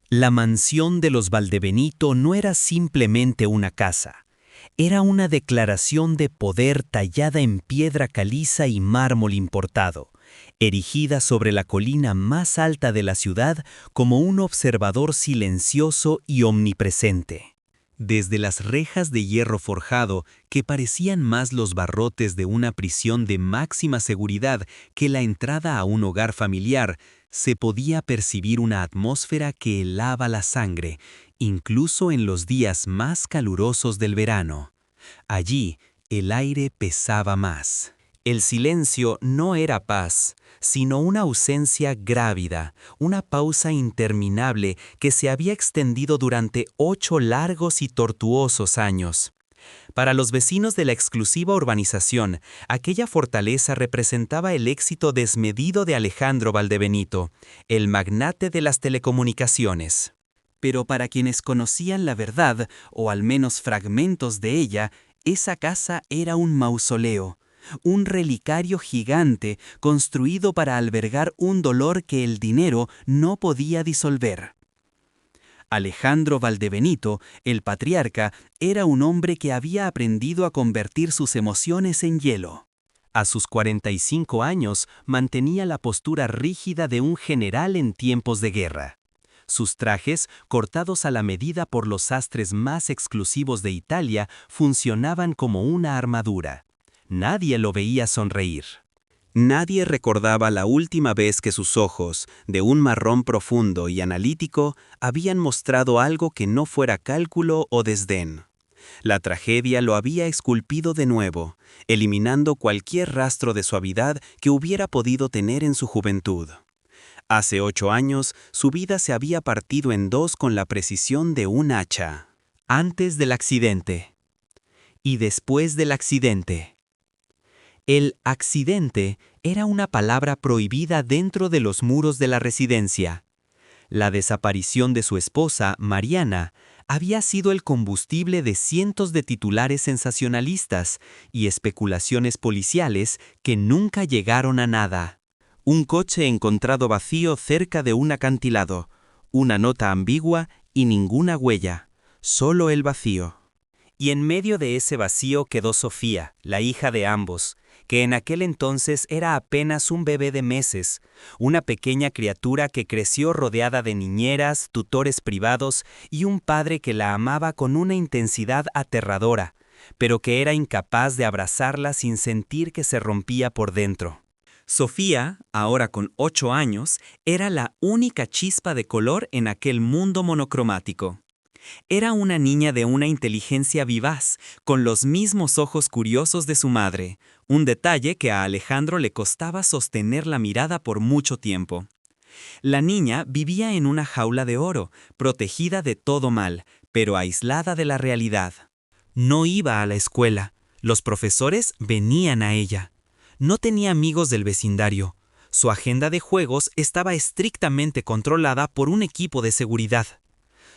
La mansión de los Valdebenito no era simplemente una casa. Era una declaración de poder tallada en piedra caliza y mármol importado, erigida sobre la colina más alta de la ciudad como un observador silencioso y omnipresente. Desde las rejas de hierro forjado, que parecían más los barrotes de una prisión de máxima seguridad que la entrada a un hogar familiar, se podía percibir una atmósfera que helaba la sangre, incluso en los días más calurosos del verano. Allí, el aire pesaba más. El silencio no era paz, sino una ausencia grávida, una pausa interminable que se había extendido durante 8 largos y tortuosos años. Para los vecinos de la exclusiva urbanización, aquella fortaleza representaba el éxito desmedido de Alejandro Valdebenito, el magnate de las telecomunicaciones. Pero para quienes conocían la verdad, o al menos fragmentos de ella, esa casa era un mausoleo, un relicario gigante construido para albergar un dolor que el dinero no podía disolver. Alejandro Valdebenito, el patriarca, era un hombre que había aprendido a convertir sus emociones en hielo. A sus 45 años mantenía la postura rígida de un general en tiempos de guerra. Sus trajes, cortados a la medida por los sastres más exclusivos de Italia, funcionaban como una armadura. Nadie lo veía sonreír. Nadie recordaba la última vez que sus ojos, de un marrón profundo y analítico, habían mostrado algo que no fuera cálculo o desdén. La tragedia lo había esculpido de nuevo, eliminando cualquier rastro de suavidad que hubiera podido tener en su juventud. Hace 8 años, su vida se había partido en dos con la precisión de un hacha. Antes del accidente. Y después del accidente. El accidente era una palabra prohibida dentro de los muros de la residencia. La desaparición de su esposa, Mariana, había sido el combustible de cientos de titulares sensacionalistas y especulaciones policiales que nunca llegaron a nada. Un coche encontrado vacío cerca de un acantilado, una nota ambigua y ninguna huella, solo el vacío. Y en medio de ese vacío quedó Sofía, la hija de ambos, que en aquel entonces era apenas un bebé de meses, una pequeña criatura que creció rodeada de niñeras, tutores privados y un padre que la amaba con una intensidad aterradora, pero que era incapaz de abrazarla sin sentir que se rompía por dentro. Sofía, ahora con 8 años, era la única chispa de color en aquel mundo monocromático. Era una niña de una inteligencia vivaz, con los mismos ojos curiosos de su madre, un detalle que a Alejandro le costaba sostener la mirada por mucho tiempo. La niña vivía en una jaula de oro, protegida de todo mal, pero aislada de la realidad. No iba a la escuela, los profesores venían a ella. No tenía amigos del vecindario. Su agenda de juegos estaba estrictamente controlada por un equipo de seguridad.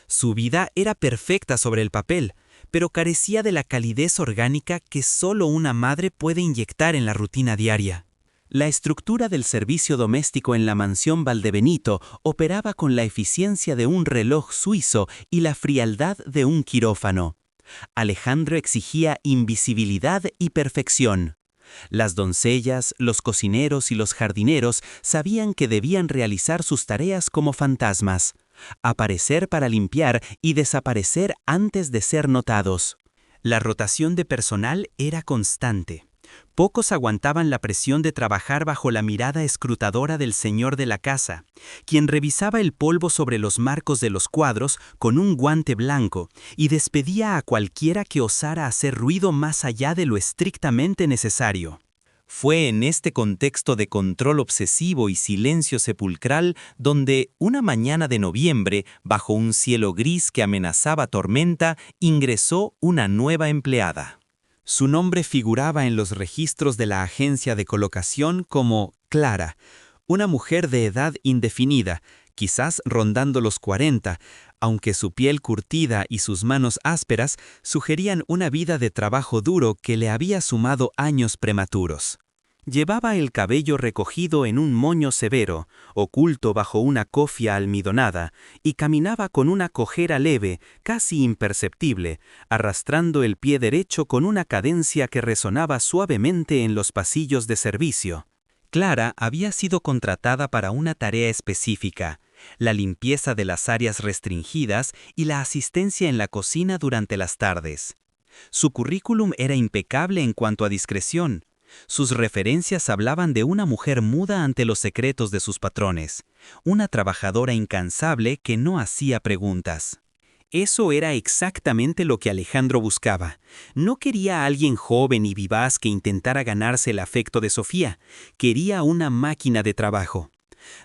Su vida era perfecta sobre el papel, pero carecía de la calidez orgánica que solo una madre puede inyectar en la rutina diaria. La estructura del servicio doméstico en la mansión Valdebenito operaba con la eficiencia de un reloj suizo y la frialdad de un quirófano. Alejandro exigía invisibilidad y perfección. Las doncellas, los cocineros y los jardineros sabían que debían realizar sus tareas como fantasmas. Aparecer para limpiar y desaparecer antes de ser notados. La rotación de personal era constante. Pocos aguantaban la presión de trabajar bajo la mirada escrutadora del señor de la casa, quien revisaba el polvo sobre los marcos de los cuadros con un guante blanco y despedía a cualquiera que osara hacer ruido más allá de lo estrictamente necesario. Fue en este contexto de control obsesivo y silencio sepulcral donde, una mañana de noviembre, bajo un cielo gris que amenazaba tormenta, ingresó una nueva empleada. Su nombre figuraba en los registros de la agencia de colocación como Clara, una mujer de edad indefinida, quizás rondando los 40, aunque su piel curtida y sus manos ásperas sugerían una vida de trabajo duro que le había sumado años prematuros. Llevaba el cabello recogido en un moño severo, oculto bajo una cofia almidonada, y caminaba con una cojera leve, casi imperceptible, arrastrando el pie derecho con una cadencia que resonaba suavemente en los pasillos de servicio. Clara había sido contratada para una tarea específica: la limpieza de las áreas restringidas y la asistencia en la cocina durante las tardes. Su currículum era impecable en cuanto a discreción. Sus referencias hablaban de una mujer muda ante los secretos de sus patrones, una trabajadora incansable que no hacía preguntas. Eso era exactamente lo que Alejandro buscaba. No quería a alguien joven y vivaz que intentara ganarse el afecto de Sofía. Quería una máquina de trabajo.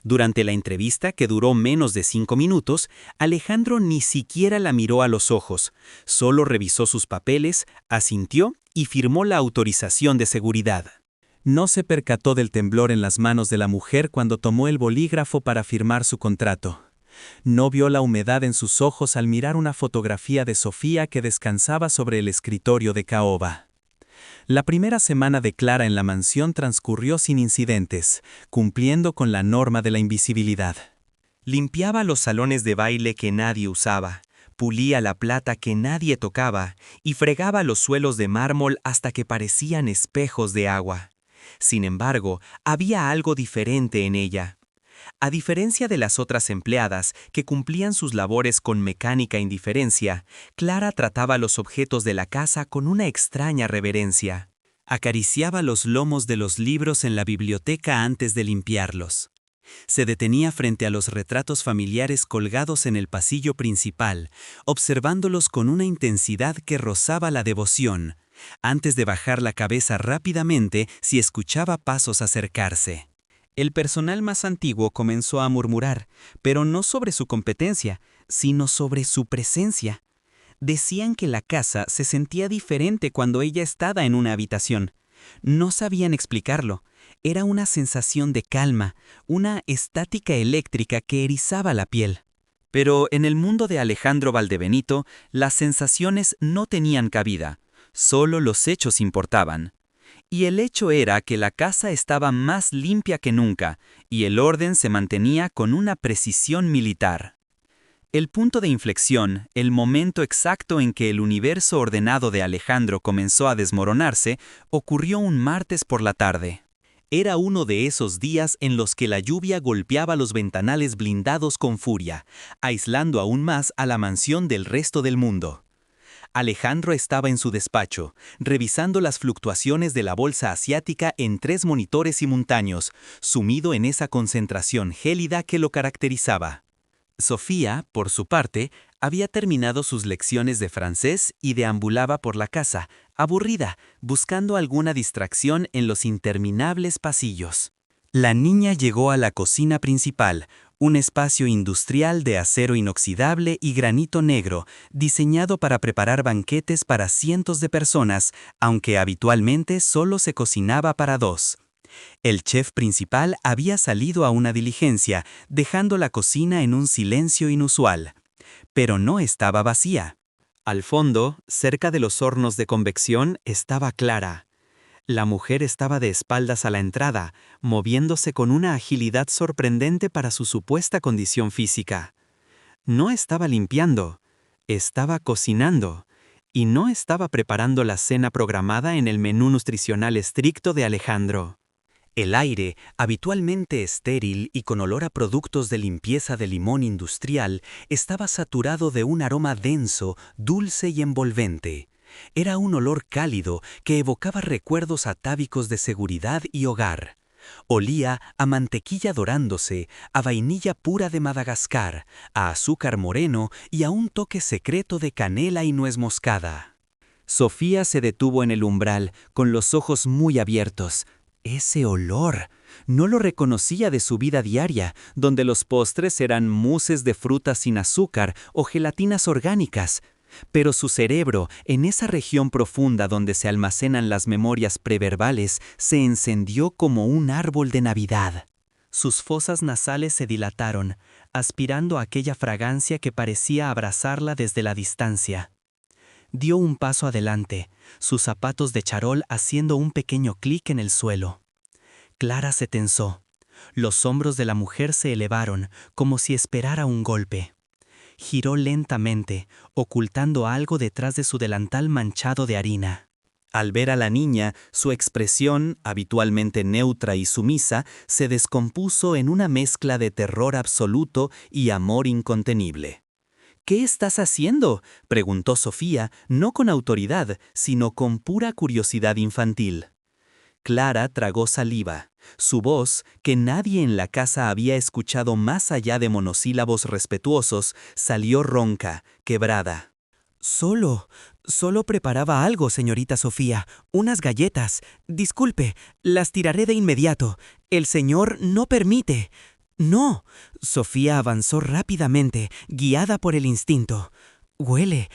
Durante la entrevista, que duró menos de 5 minutos, Alejandro ni siquiera la miró a los ojos. Solo revisó sus papeles, asintió y firmó la autorización de seguridad. No se percató del temblor en las manos de la mujer cuando tomó el bolígrafo para firmar su contrato. No vio la humedad en sus ojos al mirar una fotografía de Sofía que descansaba sobre el escritorio de caoba. La primera semana de Clara en la mansión transcurrió sin incidentes, cumpliendo con la norma de la invisibilidad. Limpiaba los salones de baile que nadie usaba, pulía la plata que nadie tocaba y fregaba los suelos de mármol hasta que parecían espejos de agua. Sin embargo, había algo diferente en ella. A diferencia de las otras empleadas, que cumplían sus labores con mecánica indiferencia, Clara trataba los objetos de la casa con una extraña reverencia. Acariciaba los lomos de los libros en la biblioteca antes de limpiarlos. Se detenía frente a los retratos familiares colgados en el pasillo principal, observándolos con una intensidad que rozaba la devoción, antes de bajar la cabeza rápidamente si escuchaba pasos acercarse. El personal más antiguo comenzó a murmurar, pero no sobre su competencia, sino sobre su presencia. Decían que la casa se sentía diferente cuando ella estaba en una habitación. No sabían explicarlo. Era una sensación de calma, una estática eléctrica que erizaba la piel. Pero en el mundo de Alejandro Valdebenito, las sensaciones no tenían cabida. Solo los hechos importaban. Y el hecho era que la casa estaba más limpia que nunca, y el orden se mantenía con una precisión militar. El punto de inflexión, el momento exacto en que el universo ordenado de Alejandro comenzó a desmoronarse, ocurrió un martes por la tarde. Era uno de esos días en los que la lluvia golpeaba los ventanales blindados con furia, aislando aún más a la mansión del resto del mundo. Alejandro estaba en su despacho, revisando las fluctuaciones de la bolsa asiática en 3 monitores simultáneos, sumido en esa concentración gélida que lo caracterizaba. Sofía, por su parte, había terminado sus lecciones de francés y deambulaba por la casa, aburrida, buscando alguna distracción en los interminables pasillos. La niña llegó a la cocina principal, un espacio industrial de acero inoxidable y granito negro, diseñado para preparar banquetes para cientos de personas, aunque habitualmente solo se cocinaba para 2. El chef principal había salido a una diligencia, dejando la cocina en un silencio inusual. Pero no estaba vacía. Al fondo, cerca de los hornos de convección, estaba Clara. La mujer estaba de espaldas a la entrada, moviéndose con una agilidad sorprendente para su supuesta condición física. No estaba limpiando, estaba cocinando, y no estaba preparando la cena programada en el menú nutricional estricto de Alejandro. El aire, habitualmente estéril y con olor a productos de limpieza de limón industrial, estaba saturado de un aroma denso, dulce y envolvente. Era un olor cálido que evocaba recuerdos atávicos de seguridad y hogar. Olía a mantequilla dorándose, a vainilla pura de Madagascar, a azúcar moreno y a un toque secreto de canela y nuez moscada. Sofía se detuvo en el umbral, con los ojos muy abiertos. Ese olor. No lo reconocía de su vida diaria, donde los postres eran mousses de frutas sin azúcar o gelatinas orgánicas. Pero su cerebro, en esa región profunda donde se almacenan las memorias preverbales, se encendió como un árbol de Navidad. Sus fosas nasales se dilataron, aspirando aquella fragancia que parecía abrazarla desde la distancia. Dio un paso adelante, sus zapatos de charol haciendo un pequeño clic en el suelo. Clara se tensó. Los hombros de la mujer se elevaron, como si esperara un golpe. Giró lentamente, ocultando algo detrás de su delantal manchado de harina. Al ver a la niña, su expresión, habitualmente neutra y sumisa, se descompuso en una mezcla de terror absoluto y amor incontenible. «¿Qué estás haciendo?», preguntó Sofía, no con autoridad, sino con pura curiosidad infantil. Clara tragó saliva. Su voz, que nadie en la casa había escuchado más allá de monosílabos respetuosos, salió ronca, quebrada. Solo preparaba algo, señorita Sofía, unas galletas. Disculpe, las tiraré de inmediato. El señor no permite. No. Sofía avanzó rápidamente, guiada por el instinto. Huele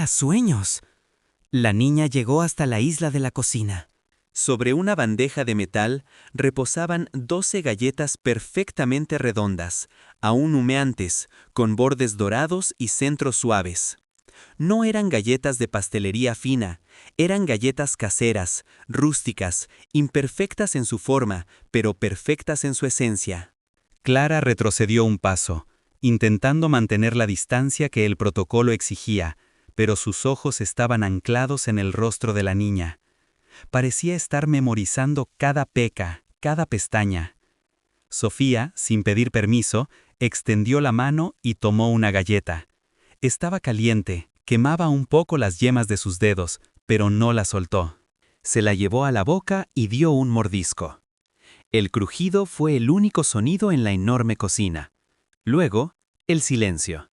a sueños. La niña llegó hasta la isla de la cocina. Sobre una bandeja de metal reposaban 12 galletas perfectamente redondas, aún humeantes, con bordes dorados y centros suaves. No eran galletas de pastelería fina, eran galletas caseras, rústicas, imperfectas en su forma, pero perfectas en su esencia. Clara retrocedió un paso, intentando mantener la distancia que el protocolo exigía, pero sus ojos estaban anclados en el rostro de la niña. Parecía estar memorizando cada peca, cada pestaña. Sofía, sin pedir permiso, extendió la mano y tomó una galleta. Estaba caliente, quemaba un poco las yemas de sus dedos, pero no la soltó. Se la llevó a la boca y dio un mordisco. El crujido fue el único sonido en la enorme cocina. Luego, el silencio.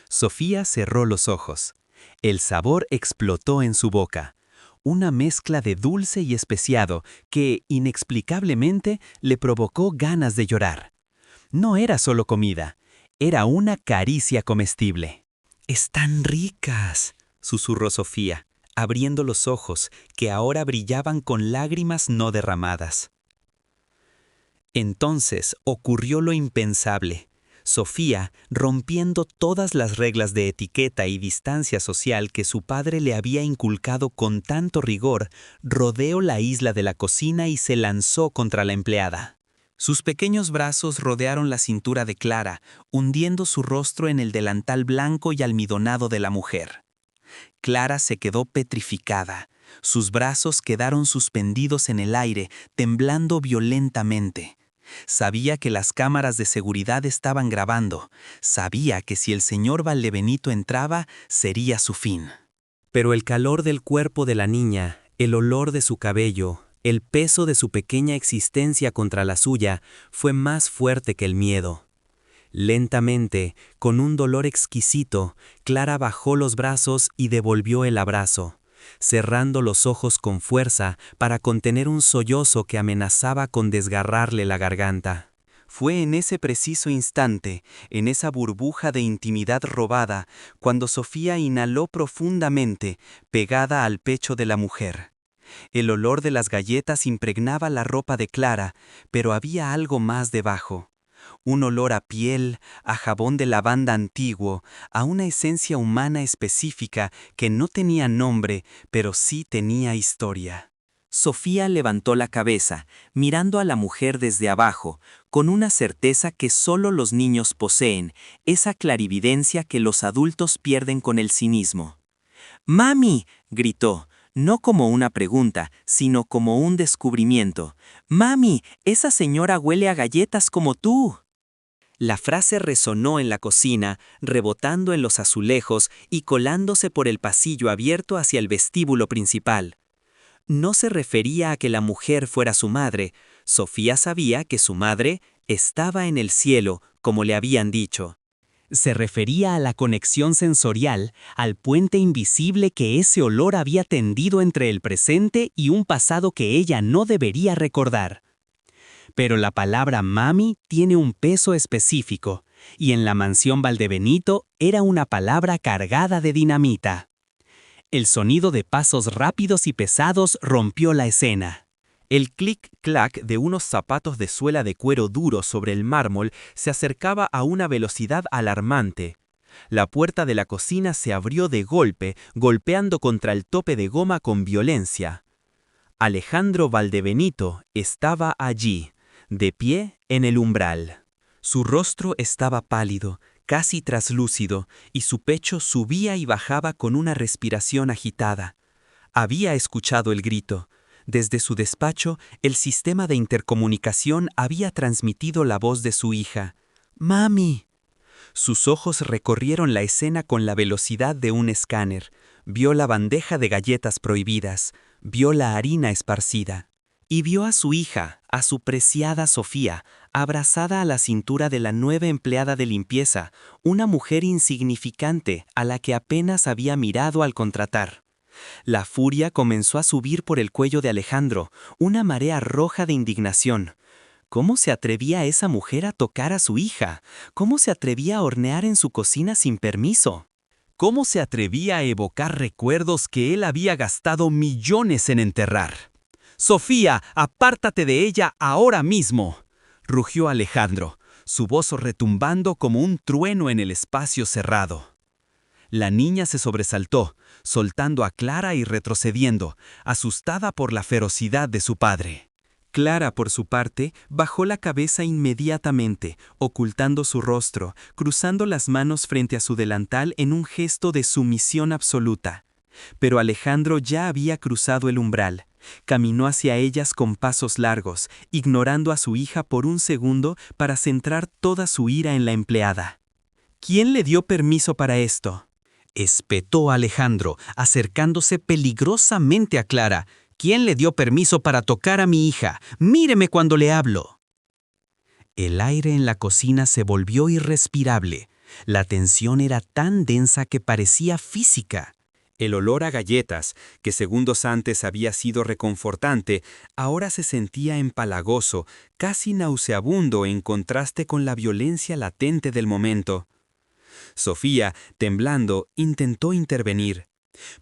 Sofía cerró los ojos. El sabor explotó en su boca. Una mezcla de dulce y especiado que, inexplicablemente, le provocó ganas de llorar. No era solo comida, era una caricia comestible. «Están ricas», susurró Sofía, abriendo los ojos, que ahora brillaban con lágrimas no derramadas. Entonces ocurrió lo impensable. Sofía, rompiendo todas las reglas de etiqueta y distancia social que su padre le había inculcado con tanto rigor, rodeó la isla de la cocina y se lanzó contra la empleada. Sus pequeños brazos rodearon la cintura de Clara, hundiendo su rostro en el delantal blanco y almidonado de la mujer. Clara se quedó petrificada. Sus brazos quedaron suspendidos en el aire, temblando violentamente. Sabía que las cámaras de seguridad estaban grabando. Sabía que si el señor Valdebenito entraba, sería su fin. Pero el calor del cuerpo de la niña, el olor de su cabello, el peso de su pequeña existencia contra la suya, fue más fuerte que el miedo. Lentamente, con un dolor exquisito, Clara bajó los brazos y devolvió el abrazo, cerrando los ojos con fuerza para contener un sollozo que amenazaba con desgarrarle la garganta. Fue en ese preciso instante, en esa burbuja de intimidad robada, cuando Sofía inhaló profundamente, pegada al pecho de la mujer. El olor de las galletas impregnaba la ropa de Clara, pero había algo más debajo. Un olor a piel, a jabón de lavanda antiguo, a una esencia humana específica que no tenía nombre, pero sí tenía historia. Sofía levantó la cabeza, mirando a la mujer desde abajo, con una certeza que solo los niños poseen, esa clarividencia que los adultos pierden con el cinismo. «¡Mami!», gritó, no como una pregunta, sino como un descubrimiento. «¡Mami, esa señora huele a galletas como tú!». La frase resonó en la cocina, rebotando en los azulejos y colándose por el pasillo abierto hacia el vestíbulo principal. No se refería a que la mujer fuera su madre. Sofía sabía que su madre estaba en el cielo, como le habían dicho. Se refería a la conexión sensorial, al puente invisible que ese olor había tendido entre el presente y un pasado que ella no debería recordar. Pero la palabra mami tiene un peso específico, y en la mansión Valdebenito era una palabra cargada de dinamita. El sonido de pasos rápidos y pesados rompió la escena. El clic-clac de unos zapatos de suela de cuero duro sobre el mármol se acercaba a una velocidad alarmante. La puerta de la cocina se abrió de golpe, golpeando contra el tope de goma con violencia. Alejandro Valdebenito estaba allí, de pie en el umbral. Su rostro estaba pálido, casi traslúcido, y su pecho subía y bajaba con una respiración agitada. Había escuchado el grito. Desde su despacho, el sistema de intercomunicación había transmitido la voz de su hija. ¡Mami! Sus ojos recorrieron la escena con la velocidad de un escáner. Vio la bandeja de galletas prohibidas, vio la harina esparcida. Y vio a su hija, a su preciada Sofía, abrazada a la cintura de la nueva empleada de limpieza, una mujer insignificante a la que apenas había mirado al contratar. La furia comenzó a subir por el cuello de Alejandro, una marea roja de indignación. ¿Cómo se atrevía esa mujer a tocar a su hija? ¿Cómo se atrevía a hornear en su cocina sin permiso? ¿Cómo se atrevía a evocar recuerdos que él había gastado millones en enterrar? «Sofía, apártate de ella ahora mismo», rugió Alejandro, su voz retumbando como un trueno en el espacio cerrado. La niña se sobresaltó, soltando a Clara y retrocediendo, asustada por la ferocidad de su padre. Clara, por su parte, bajó la cabeza inmediatamente, ocultando su rostro, cruzando las manos frente a su delantal en un gesto de sumisión absoluta. Pero Alejandro ya había cruzado el umbral. Caminó hacia ellas con pasos largos, ignorando a su hija por un segundo para centrar toda su ira en la empleada. ¿Quién le dio permiso para esto?, espetó Alejandro, acercándose peligrosamente a Clara. ¿Quién le dio permiso para tocar a mi hija? ¡Míreme cuando le hablo! El aire en la cocina se volvió irrespirable. La tensión era tan densa que parecía física. El olor a galletas, que segundos antes había sido reconfortante, ahora se sentía empalagoso, casi nauseabundo en contraste con la violencia latente del momento. Sofía, temblando, intentó intervenir.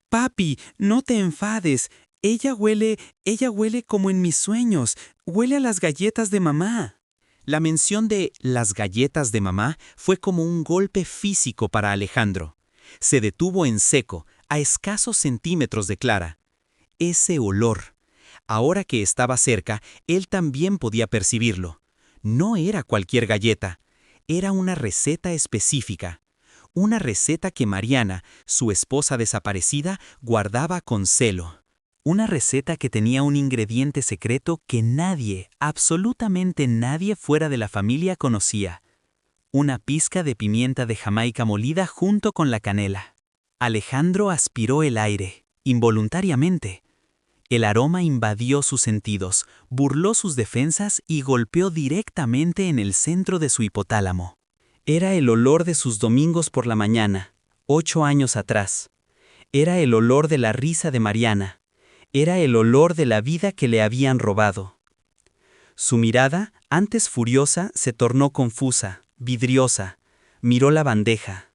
«Papi, no te enfades. Ella huele como en mis sueños. Huele a las galletas de mamá». La mención de «las galletas de mamá» fue como un golpe físico para Alejandro. Se detuvo en seco, a escasos centímetros de Clara. Ese olor. Ahora que estaba cerca, él también podía percibirlo. No era cualquier galleta. Era una receta específica. Una receta que Mariana, su esposa desaparecida, guardaba con celo. Una receta que tenía un ingrediente secreto que nadie, absolutamente nadie fuera de la familia conocía. Una pizca de pimienta de Jamaica molida junto con la canela. Alejandro aspiró el aire, involuntariamente. El aroma invadió sus sentidos, burló sus defensas y golpeó directamente en el centro de su hipotálamo. Era el olor de sus domingos por la mañana, 8 años atrás. Era el olor de la risa de Mariana. Era el olor de la vida que le habían robado. Su mirada, antes furiosa, se tornó confusa, vidriosa. Miró la bandeja.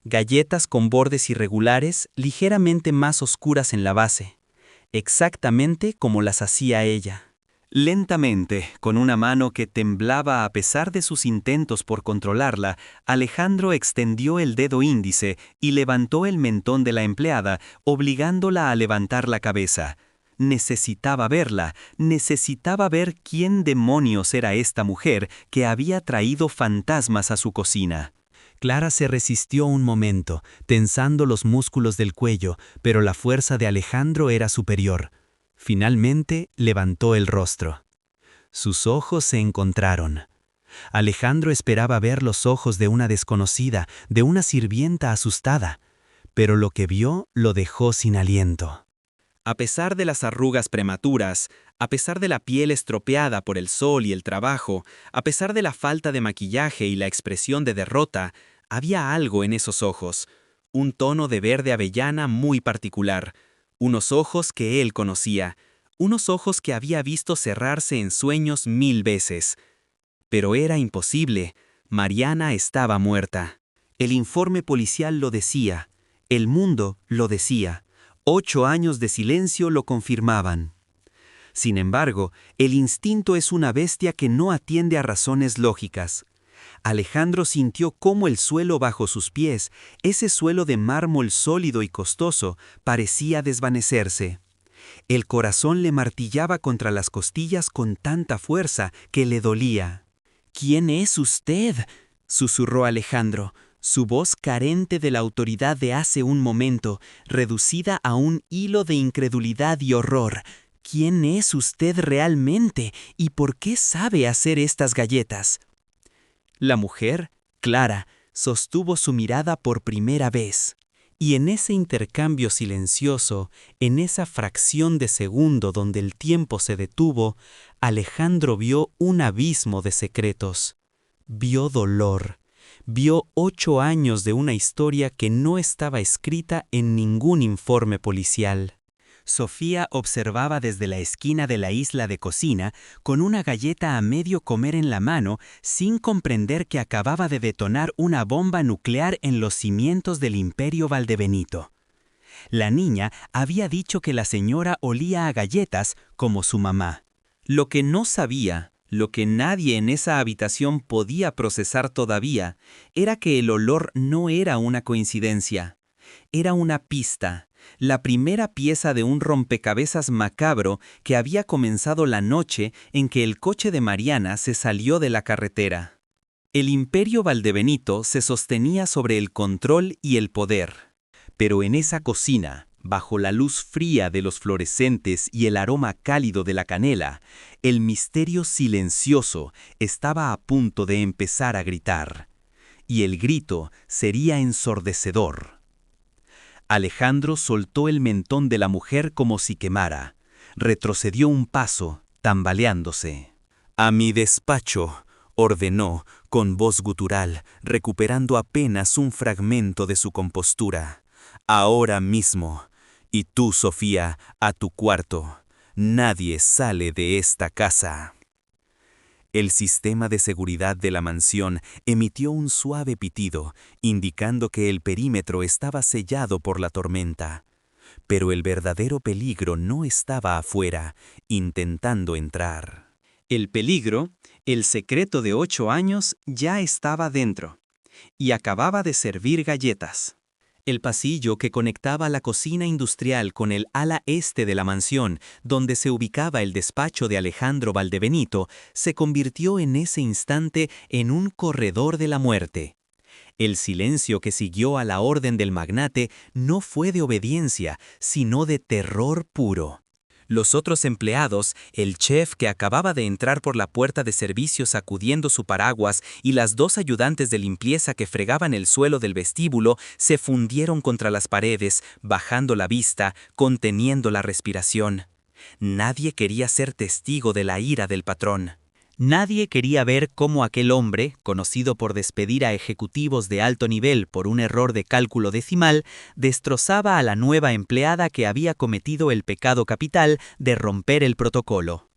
Galletas con bordes irregulares, ligeramente más oscuras en la base. Exactamente como las hacía ella. Lentamente, con una mano que temblaba a pesar de sus intentos por controlarla, Alejandro extendió el dedo índice y levantó el mentón de la empleada, obligándola a levantar la cabeza. Necesitaba verla, necesitaba ver quién demonios era esta mujer que había traído fantasmas a su cocina. Clara se resistió un momento, tensando los músculos del cuello, pero la fuerza de Alejandro era superior. Finalmente levantó el rostro. Sus ojos se encontraron. Alejandro esperaba ver los ojos de una desconocida, de una sirvienta asustada, pero lo que vio lo dejó sin aliento. A pesar de las arrugas prematuras, a pesar de la piel estropeada por el sol y el trabajo, a pesar de la falta de maquillaje y la expresión de derrota, había algo en esos ojos, un tono de verde avellana muy particular, unos ojos que él conocía, unos ojos que había visto cerrarse en sueños 1000 veces. Pero era imposible, Mariana estaba muerta. El informe policial lo decía, el mundo lo decía. 8 años de silencio lo confirmaban. Sin embargo, el instinto es una bestia que no atiende a razones lógicas. Alejandro sintió cómo el suelo bajo sus pies, ese suelo de mármol sólido y costoso, parecía desvanecerse. El corazón le martillaba contra las costillas con tanta fuerza que le dolía. «¿Quién es usted?», susurró Alejandro, su voz carente de la autoridad de hace un momento, reducida a un hilo de incredulidad y horror. «¿Quién es usted realmente y por qué sabe hacer estas galletas?». La mujer, Clara, sostuvo su mirada por primera vez. Y en ese intercambio silencioso, en esa fracción de segundo donde el tiempo se detuvo, Alejandro vio un abismo de secretos. Vio dolor. Vio 8 años de una historia que no estaba escrita en ningún informe policial. Sofía observaba desde la esquina de la isla de cocina, con una galleta a medio comer en la mano, sin comprender que acababa de detonar una bomba nuclear en los cimientos del Imperio Valdebenito. La niña había dicho que la señora olía a galletas como su mamá. Lo que no sabía, lo que nadie en esa habitación podía procesar todavía, era que el olor no era una coincidencia. Era una pista, la primera pieza de un rompecabezas macabro que había comenzado la noche en que el coche de Mariana se salió de la carretera. El Imperio Valdebenito se sostenía sobre el control y el poder. Pero en esa cocina, bajo la luz fría de los fluorescentes y el aroma cálido de la canela, el misterio silencioso estaba a punto de empezar a gritar. Y el grito sería ensordecedor. Alejandro soltó el mentón de la mujer como si quemara. Retrocedió un paso, tambaleándose. «A mi despacho», ordenó, con voz gutural, recuperando apenas un fragmento de su compostura. «Ahora mismo. Y tú, Sofía, a tu cuarto. Nadie sale de esta casa». El sistema de seguridad de la mansión emitió un suave pitido, indicando que el perímetro estaba sellado por la tormenta. Pero el verdadero peligro no estaba afuera, intentando entrar. El peligro, el secreto de 8 años, ya estaba dentro. Y acababa de servir galletas. El pasillo que conectaba la cocina industrial con el ala este de la mansión, donde se ubicaba el despacho de Alejandro Valdebenito, se convirtió en ese instante en un corredor de la muerte. El silencio que siguió a la orden del magnate no fue de obediencia, sino de terror puro. Los otros empleados, el chef que acababa de entrar por la puerta de servicio sacudiendo su paraguas y las 2 ayudantes de limpieza que fregaban el suelo del vestíbulo, se fundieron contra las paredes, bajando la vista, conteniendo la respiración. Nadie quería ser testigo de la ira del patrón. Nadie quería ver cómo aquel hombre, conocido por despedir a ejecutivos de alto nivel por un error de cálculo decimal, destrozaba a la nueva empleada que había cometido el pecado capital de romper el protocolo.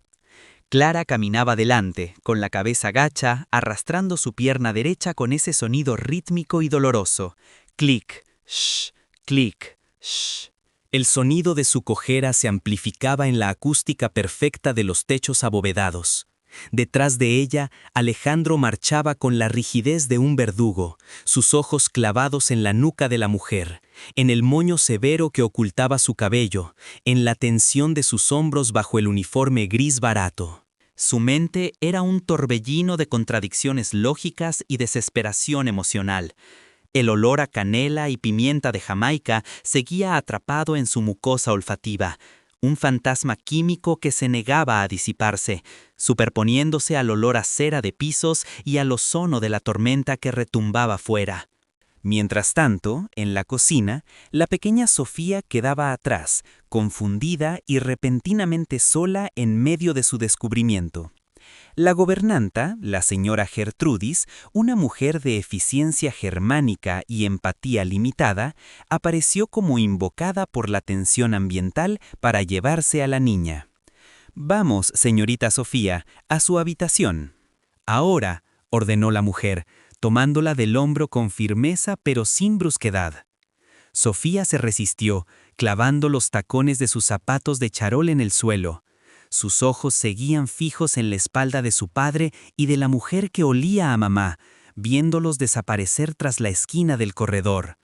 Clara caminaba delante, con la cabeza gacha, arrastrando su pierna derecha con ese sonido rítmico y doloroso. Clic, shh, clic, shh. El sonido de su cojera se amplificaba en la acústica perfecta de los techos abovedados. Detrás de ella, Alejandro marchaba con la rigidez de un verdugo, sus ojos clavados en la nuca de la mujer, en el moño severo que ocultaba su cabello, en la tensión de sus hombros bajo el uniforme gris barato. Su mente era un torbellino de contradicciones lógicas y desesperación emocional. El olor a canela y pimienta de Jamaica seguía atrapado en su mucosa olfativa, un fantasma químico que se negaba a disiparse, superponiéndose al olor a cera de pisos y al ozono de la tormenta que retumbaba fuera. Mientras tanto, en la cocina, la pequeña Sofía quedaba atrás, confundida y repentinamente sola en medio de su descubrimiento. La gobernanta, la señora Gertrudis, una mujer de eficiencia germánica y empatía limitada, apareció como invocada por la tensión ambiental para llevarse a la niña. «Vamos, señorita Sofía, a su habitación». «Ahora», ordenó la mujer, tomándola del hombro con firmeza pero sin brusquedad. Sofía se resistió, clavando los tacones de sus zapatos de charol en el suelo. Sus ojos seguían fijos en la espalda de su padre y de la mujer que olía a mamá, viéndolos desaparecer tras la esquina del corredor.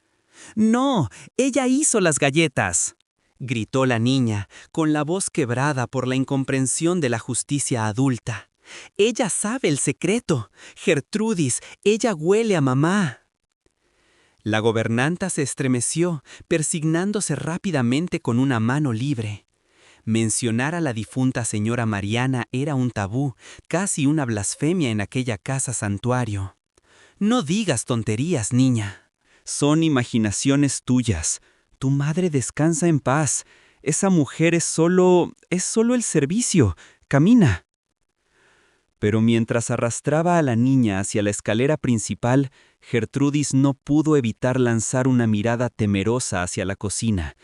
«¡No! ¡Ella hizo las galletas!», gritó la niña, con la voz quebrada por la incomprensión de la justicia adulta. Ella sabe el secreto. Gertrudis, ella huele a mamá. La gobernanta se estremeció, persignándose rápidamente con una mano libre. Mencionar a la difunta señora Mariana era un tabú, casi una blasfemia en aquella casa santuario. No digas tonterías, niña. Son imaginaciones tuyas. Tu madre descansa en paz. Esa mujer es solo el servicio. Camina. Pero mientras arrastraba a la niña hacia la escalera principal, Gertrudis no pudo evitar lanzar una mirada temerosa hacia la cocina.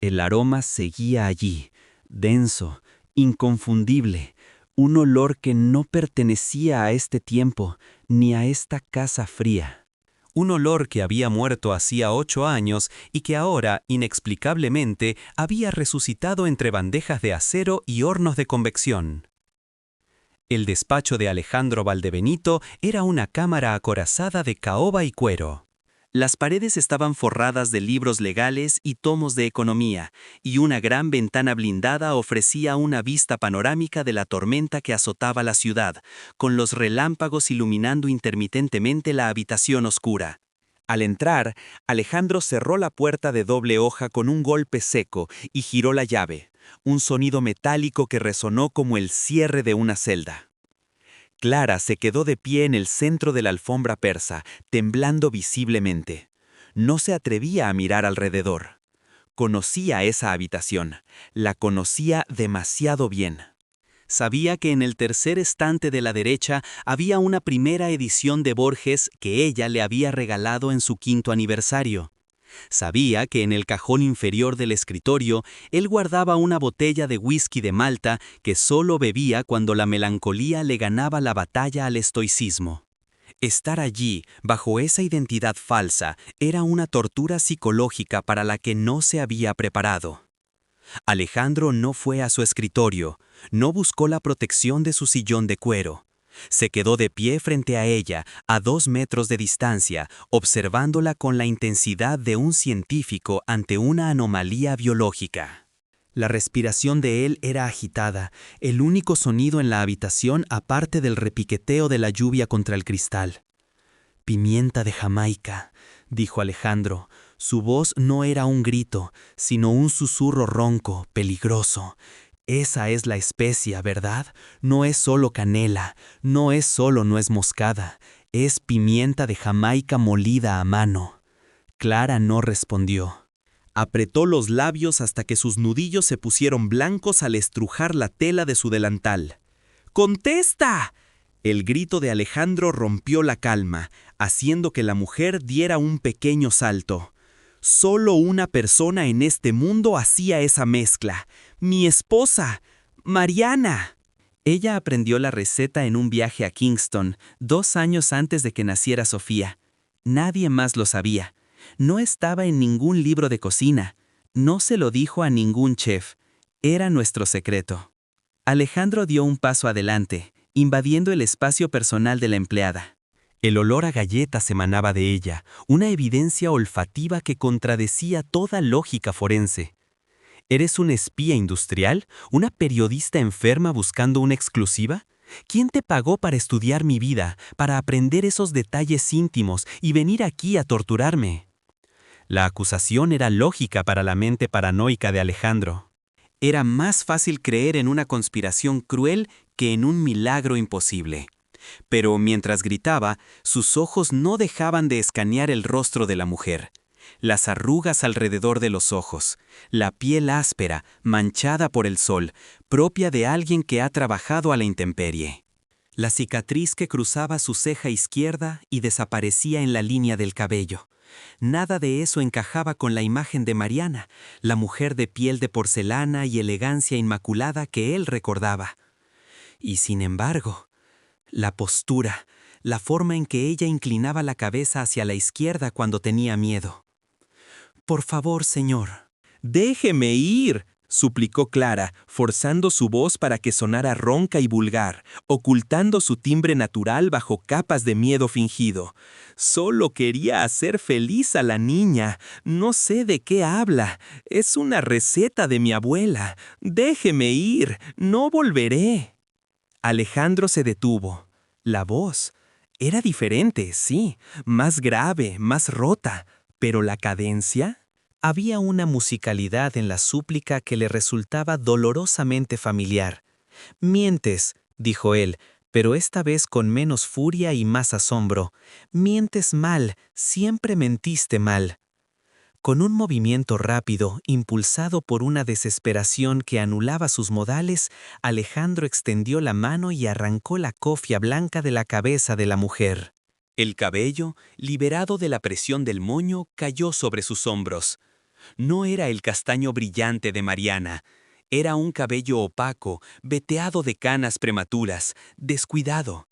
El aroma seguía allí, denso, inconfundible, un olor que no pertenecía a este tiempo, ni a esta casa fría. Un olor que había muerto hacía 8 años y que ahora, inexplicablemente, había resucitado entre bandejas de acero y hornos de convección. El despacho de Alejandro Valdebenito era una cámara acorazada de caoba y cuero. Las paredes estaban forradas de libros legales y tomos de economía, y una gran ventana blindada ofrecía una vista panorámica de la tormenta que azotaba la ciudad, con los relámpagos iluminando intermitentemente la habitación oscura. Al entrar, Alejandro cerró la puerta de doble hoja con un golpe seco y giró la llave, un sonido metálico que resonó como el cierre de una celda. Clara se quedó de pie en el centro de la alfombra persa, temblando visiblemente. No se atrevía a mirar alrededor. Conocía esa habitación, la conocía demasiado bien. Sabía que en el tercer estante de la derecha había una primera edición de Borges que ella le había regalado en su 5º aniversario. Sabía que en el cajón inferior del escritorio él guardaba una botella de whisky de Malta que solo bebía cuando la melancolía le ganaba la batalla al estoicismo. Estar allí, bajo esa identidad falsa, era una tortura psicológica para la que no se había preparado. Alejandro no fue a su escritorio, no buscó la protección de su sillón de cuero. Se quedó de pie frente a ella, a 2 metros de distancia, observándola con la intensidad de un científico ante una anomalía biológica. La respiración de él era agitada, el único sonido en la habitación aparte del repiqueteo de la lluvia contra el cristal. «Pimienta de Jamaica», dijo Alejandro. Su voz no era un grito, sino un susurro ronco, peligroso. Esa es la especia, ¿verdad? No es solo canela, no es solo nuez moscada, es pimienta de Jamaica molida a mano. Clara no respondió. Apretó los labios hasta que sus nudillos se pusieron blancos al estrujar la tela de su delantal. ¡Contesta!, el grito de Alejandro rompió la calma, haciendo que la mujer diera un pequeño salto. Solo una persona en este mundo hacía esa mezcla. ¡Mi esposa! ¡Mariana! Ella aprendió la receta en un viaje a Kingston, 2 años antes de que naciera Sofía. Nadie más lo sabía. No estaba en ningún libro de cocina. No se lo dijo a ningún chef. Era nuestro secreto. Alejandro dio un paso adelante, invadiendo el espacio personal de la empleada. El olor a galletas emanaba de ella, una evidencia olfativa que contradecía toda lógica forense. ¿Eres un espía industrial? ¿Una periodista enferma buscando una exclusiva? ¿Quién te pagó para estudiar mi vida, para aprender esos detalles íntimos y venir aquí a torturarme? La acusación era lógica para la mente paranoica de Alejandro. Era más fácil creer en una conspiración cruel que en un milagro imposible. Pero mientras gritaba, sus ojos no dejaban de escanear el rostro de la mujer. Las arrugas alrededor de los ojos, la piel áspera, manchada por el sol, propia de alguien que ha trabajado a la intemperie. La cicatriz que cruzaba su ceja izquierda y desaparecía en la línea del cabello. Nada de eso encajaba con la imagen de Mariana, la mujer de piel de porcelana y elegancia inmaculada que él recordaba. Y sin embargo, la postura, la forma en que ella inclinaba la cabeza hacia la izquierda cuando tenía miedo. «Por favor, señor». «¡Déjeme ir!», suplicó Clara, forzando su voz para que sonara ronca y vulgar, ocultando su timbre natural bajo capas de miedo fingido. Solo quería hacer feliz a la niña. No sé de qué habla. Es una receta de mi abuela. Déjeme ir. No volveré. Alejandro se detuvo. La voz era diferente, sí, más grave, más rota, pero la cadencia... Había una musicalidad en la súplica que le resultaba dolorosamente familiar. «Mientes», dijo él, pero esta vez con menos furia y más asombro. «Mientes mal, siempre mentiste mal». Con un movimiento rápido, impulsado por una desesperación que anulaba sus modales, Alejandro extendió la mano y arrancó la cofia blanca de la cabeza de la mujer. El cabello, liberado de la presión del moño, cayó sobre sus hombros. No era el castaño brillante de Mariana. Era un cabello opaco, veteado de canas prematuras, descuidado.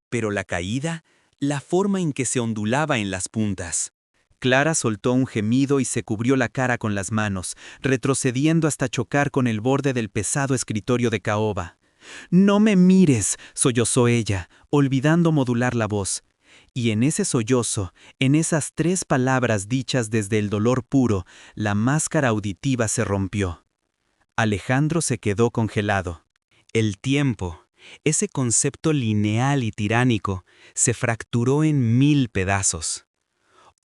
Pero la caída, la forma en que se ondulaba en las puntas. Clara soltó un gemido y se cubrió la cara con las manos, retrocediendo hasta chocar con el borde del pesado escritorio de caoba. «No me mires», sollozó ella, olvidando modular la voz. Y en ese sollozo, en esas 3 palabras dichas desde el dolor puro, la máscara auditiva se rompió. Alejandro se quedó congelado. El tiempo, ese concepto lineal y tiránico, se fracturó en 1000 pedazos.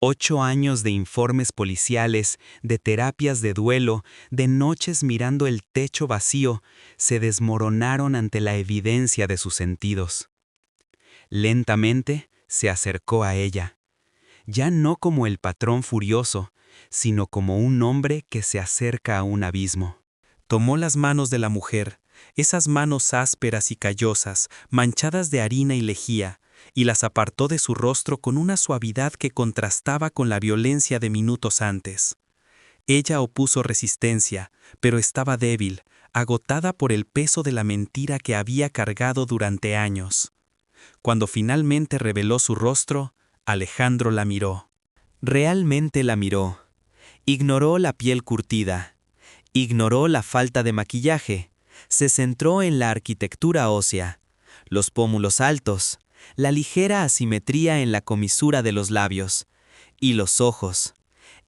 8 años de informes policiales, de terapias de duelo, de noches mirando el techo vacío, se desmoronaron ante la evidencia de sus sentidos. Lentamente se acercó a ella, ya no como el patrón furioso, sino como un hombre que se acerca a un abismo. Tomó las manos de la mujer, esas manos ásperas y callosas, manchadas de harina y lejía, y las apartó de su rostro con una suavidad que contrastaba con la violencia de minutos antes. Ella opuso resistencia, pero estaba débil, agotada por el peso de la mentira que había cargado durante años. Cuando finalmente reveló su rostro, Alejandro la miró. Realmente la miró. Ignoró la piel curtida. Ignoró la falta de maquillaje. Se centró en la arquitectura ósea, los pómulos altos, la ligera asimetría en la comisura de los labios, y los ojos.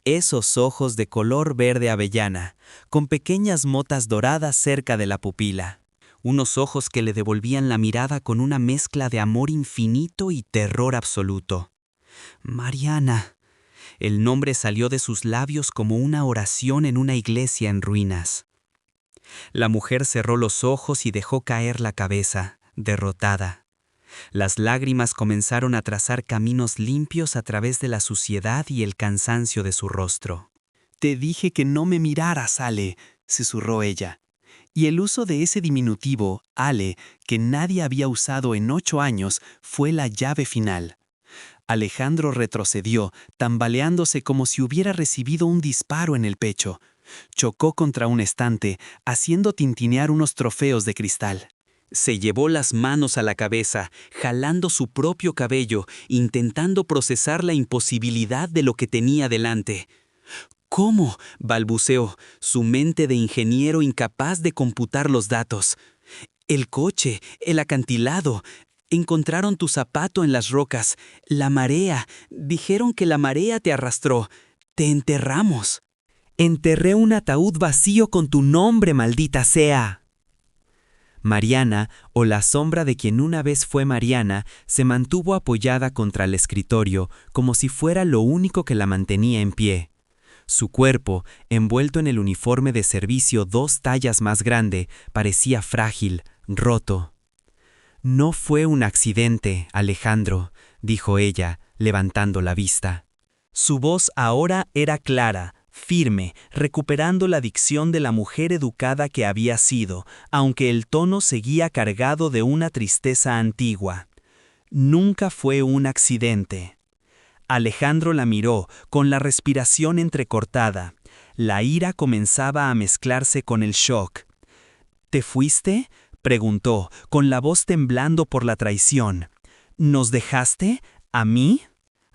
Esos ojos de color verde avellana, con pequeñas motas doradas cerca de la pupila. Unos ojos que le devolvían la mirada con una mezcla de amor infinito y terror absoluto. Mariana. El nombre salió de sus labios como una oración en una iglesia en ruinas. La mujer cerró los ojos y dejó caer la cabeza, derrotada. Las lágrimas comenzaron a trazar caminos limpios a través de la suciedad y el cansancio de su rostro. «Te dije que no me miraras, Ale», susurró ella. Y el uso de ese diminutivo, Ale, que nadie había usado en 8 años, fue la llave final. Alejandro retrocedió, tambaleándose como si hubiera recibido un disparo en el pecho. Chocó contra un estante, haciendo tintinear unos trofeos de cristal. Se llevó las manos a la cabeza, jalando su propio cabello, intentando procesar la imposibilidad de lo que tenía delante. «¿Cómo?», balbuceó, su mente de ingeniero incapaz de computar los datos. «El coche, el acantilado. Encontraron tu zapato en las rocas. La marea. Dijeron que la marea te arrastró. Te enterramos». «Enterré un ataúd vacío con tu nombre, maldita sea». Mariana, o la sombra de quien una vez fue Mariana, se mantuvo apoyada contra el escritorio, como si fuera lo único que la mantenía en pie. Su cuerpo, envuelto en el uniforme de servicio 2 tallas más grande, parecía frágil, roto. «No fue un accidente, Alejandro», dijo ella, levantando la vista. Su voz ahora era clara, firme, recuperando la dicción de la mujer educada que había sido, aunque el tono seguía cargado de una tristeza antigua. «Nunca fue un accidente». Alejandro la miró, con la respiración entrecortada. La ira comenzaba a mezclarse con el shock. «¿Te fuiste?», preguntó, con la voz temblando por la traición. «¿Nos dejaste? ¿A mí?».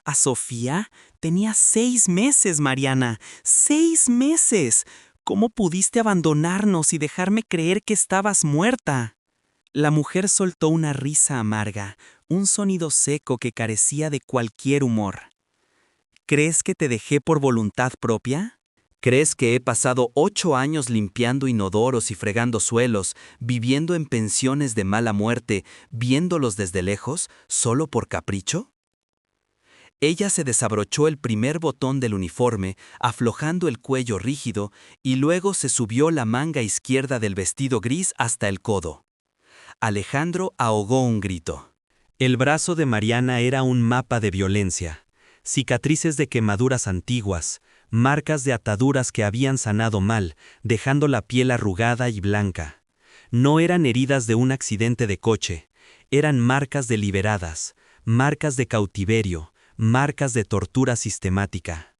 «¿A Sofía? Tenía 6 meses, Mariana. 6 meses. ¿Cómo pudiste abandonarnos y dejarme creer que estabas muerta? La mujer soltó una risa amarga, un sonido seco que carecía de cualquier humor. ¿Crees que te dejé por voluntad propia? ¿Crees que he pasado 8 años limpiando inodoros y fregando suelos, viviendo en pensiones de mala muerte, viéndolos desde lejos, solo por capricho? Ella se desabrochó el primer botón del uniforme, aflojando el cuello rígido, y luego se subió la manga izquierda del vestido gris hasta el codo. Alejandro ahogó un grito. El brazo de Mariana era un mapa de violencia. Cicatrices de quemaduras antiguas, marcas de ataduras que habían sanado mal, dejando la piel arrugada y blanca. No eran heridas de un accidente de coche, eran marcas deliberadas, marcas de cautiverio, marcas de tortura sistemática.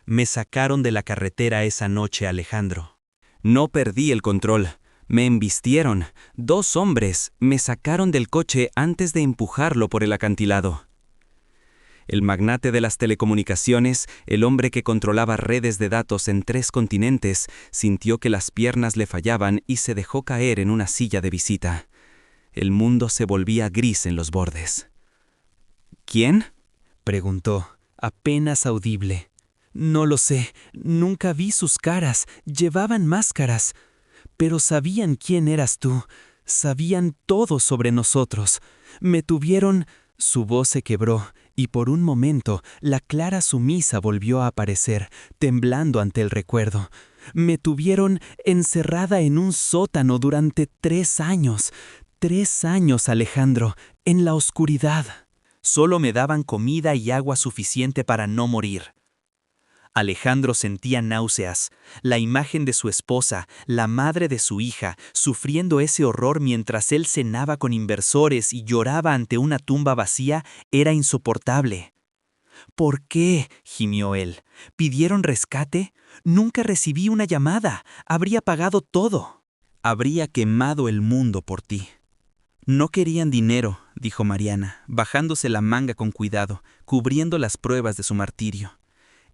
Me sacaron de la carretera esa noche, Alejandro. No perdí el control. Me embistieron. 2 hombres me sacaron del coche antes de empujarlo por el acantilado. El magnate de las telecomunicaciones, el hombre que controlaba redes de datos en 3 continentes, sintió que las piernas le fallaban y se dejó caer en una silla de visita. El mundo se volvía gris en los bordes. ¿Quién?, preguntó, apenas audible. No lo sé, nunca vi sus caras, llevaban máscaras. Pero sabían quién eras tú, sabían todo sobre nosotros. Me tuvieron... Su voz se quebró, y por un momento la Clara sumisa volvió a aparecer, temblando ante el recuerdo. Me tuvieron encerrada en un sótano durante 3 años. 3 años, Alejandro, en la oscuridad. Solo me daban comida y agua suficiente para no morir. Alejandro sentía náuseas. La imagen de su esposa, la madre de su hija, sufriendo ese horror mientras él cenaba con inversores y lloraba ante una tumba vacía, era insoportable. ¿Por qué?, gimió él. ¿Pidieron rescate? Nunca recibí una llamada. Habría pagado todo. Habría quemado el mundo por ti. No querían dinero, dijo Mariana, bajándose la manga con cuidado, cubriendo las pruebas de su martirio.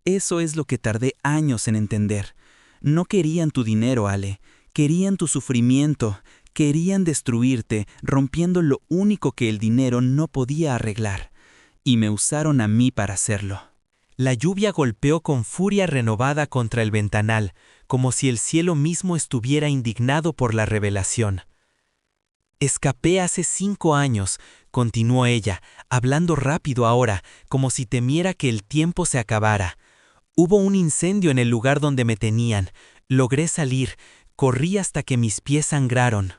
Eso es lo que tardé años en entender. No querían tu dinero, Ale. Querían tu sufrimiento. Querían destruirte, rompiendo lo único que el dinero no podía arreglar. Y me usaron a mí para hacerlo. La lluvia golpeó con furia renovada contra el ventanal, como si el cielo mismo estuviera indignado por la revelación. Escapé hace 5 años, continuó ella, hablando rápido ahora, como si temiera que el tiempo se acabara. Hubo un incendio en el lugar donde me tenían. Logré salir. Corrí hasta que mis pies sangraron.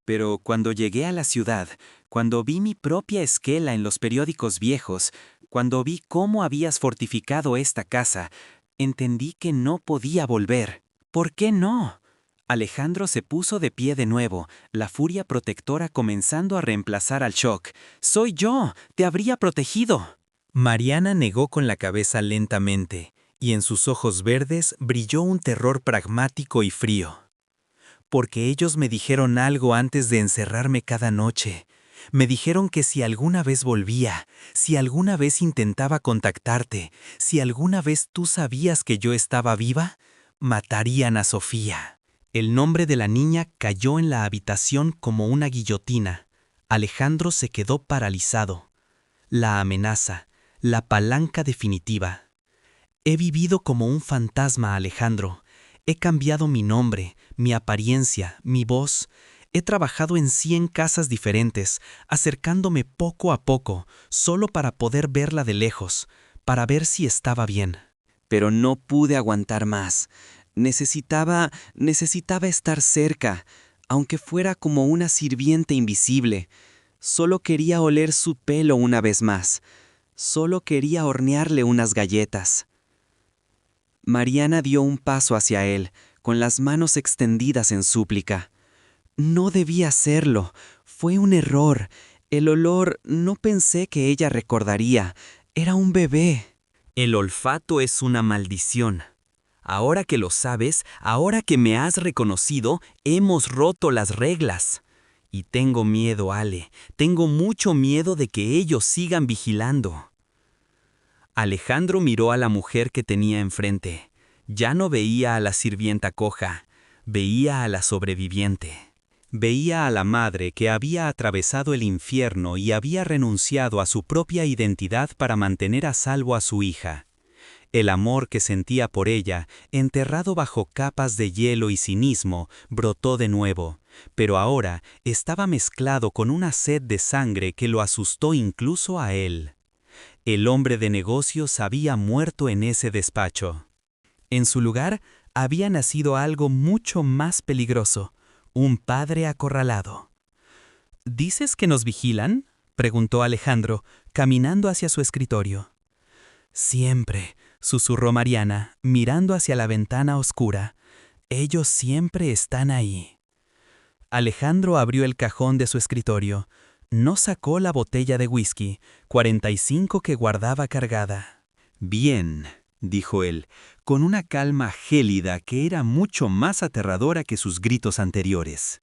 Pero cuando llegué a la ciudad, cuando vi mi propia esquela en los periódicos viejos, cuando vi cómo habías fortificado esta casa, entendí que no podía volver. ¿Por qué no? Alejandro se puso de pie de nuevo, la furia protectora comenzando a reemplazar al shock. «Soy yo. Te habría protegido». Mariana negó con la cabeza lentamente, y en sus ojos verdes brilló un terror pragmático y frío. Porque ellos me dijeron algo antes de encerrarme cada noche. Me dijeron que si alguna vez volvía, si alguna vez intentaba contactarte, si alguna vez tú sabías que yo estaba viva, matarían a Sofía. El nombre de la niña cayó en la habitación como una guillotina. Alejandro se quedó paralizado. La amenaza, la palanca definitiva. He vivido como un fantasma, Alejandro. He cambiado mi nombre, mi apariencia, mi voz. He trabajado en 100 casas diferentes, acercándome poco a poco, solo para poder verla de lejos, para ver si estaba bien. Pero no pude aguantar más. Necesitaba estar cerca, aunque fuera como una sirviente invisible. Solo quería oler su pelo una vez más. Solo quería hornearle unas galletas. Mariana dio un paso hacia él, con las manos extendidas en súplica. No debía hacerlo. Fue un error. El olor no pensé que ella recordaría. Era un bebé. El olfato es una maldición. Ahora que lo sabes, ahora que me has reconocido, hemos roto las reglas. Y tengo miedo, Ale. Tengo mucho miedo de que ellos sigan vigilando. Alejandro miró a la mujer que tenía enfrente. Ya no veía a la sirvienta coja, veía a la sobreviviente. Veía a la madre que había atravesado el infierno y había renunciado a su propia identidad para mantener a salvo a su hija. El amor que sentía por ella, enterrado bajo capas de hielo y cinismo, brotó de nuevo, pero ahora estaba mezclado con una sed de sangre que lo asustó incluso a él. El hombre de negocios había muerto en ese despacho. En su lugar había nacido algo mucho más peligroso, un padre acorralado. ¿Dices que nos vigilan?, preguntó Alejandro, caminando hacia su escritorio. Siempre, susurró Mariana, mirando hacia la ventana oscura. Ellos siempre están ahí. Alejandro abrió el cajón de su escritorio. No sacó la botella de whisky, 45 que guardaba cargada. Bien, dijo él, con una calma gélida que era mucho más aterradora que sus gritos anteriores.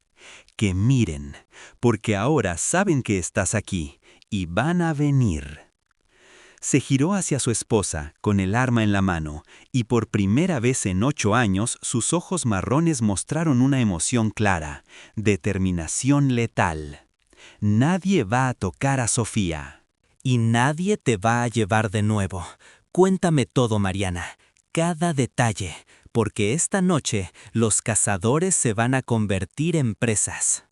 Que miren, porque ahora saben que estás aquí, y van a venir. Se giró hacia su esposa, con el arma en la mano, y por primera vez en 8 años sus ojos marrones mostraron una emoción clara, determinación letal. Nadie va a tocar a Sofía. Y nadie te va a llevar de nuevo. Cuéntame todo, Mariana, cada detalle, porque esta noche los cazadores se van a convertir en presas.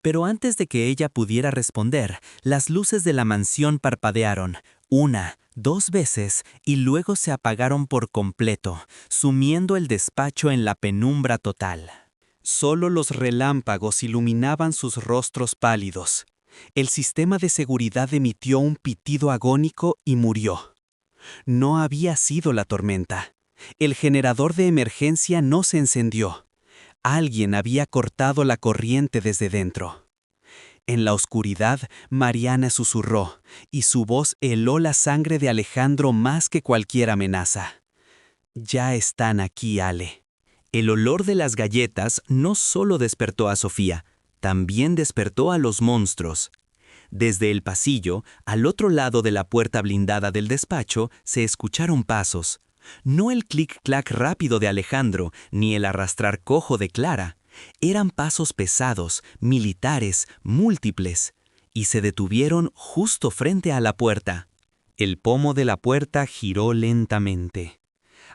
Pero antes de que ella pudiera responder, las luces de la mansión parpadearon, 1, 2 veces, y luego se apagaron por completo, sumiendo el despacho en la penumbra total. Solo los relámpagos iluminaban sus rostros pálidos. El sistema de seguridad emitió un pitido agónico y murió. No había sido la tormenta. El generador de emergencia no se encendió. Alguien había cortado la corriente desde dentro. En la oscuridad, Mariana susurró, y su voz heló la sangre de Alejandro más que cualquier amenaza. Ya están aquí, Ale. El olor de las galletas no solo despertó a Sofía, también despertó a los monstruos. Desde el pasillo, al otro lado de la puerta blindada del despacho, se escucharon pasos. No el clic-clac rápido de Alejandro, ni el arrastrar cojo de Clara. Eran pasos pesados, militares, múltiples, y se detuvieron justo frente a la puerta. El pomo de la puerta giró lentamente.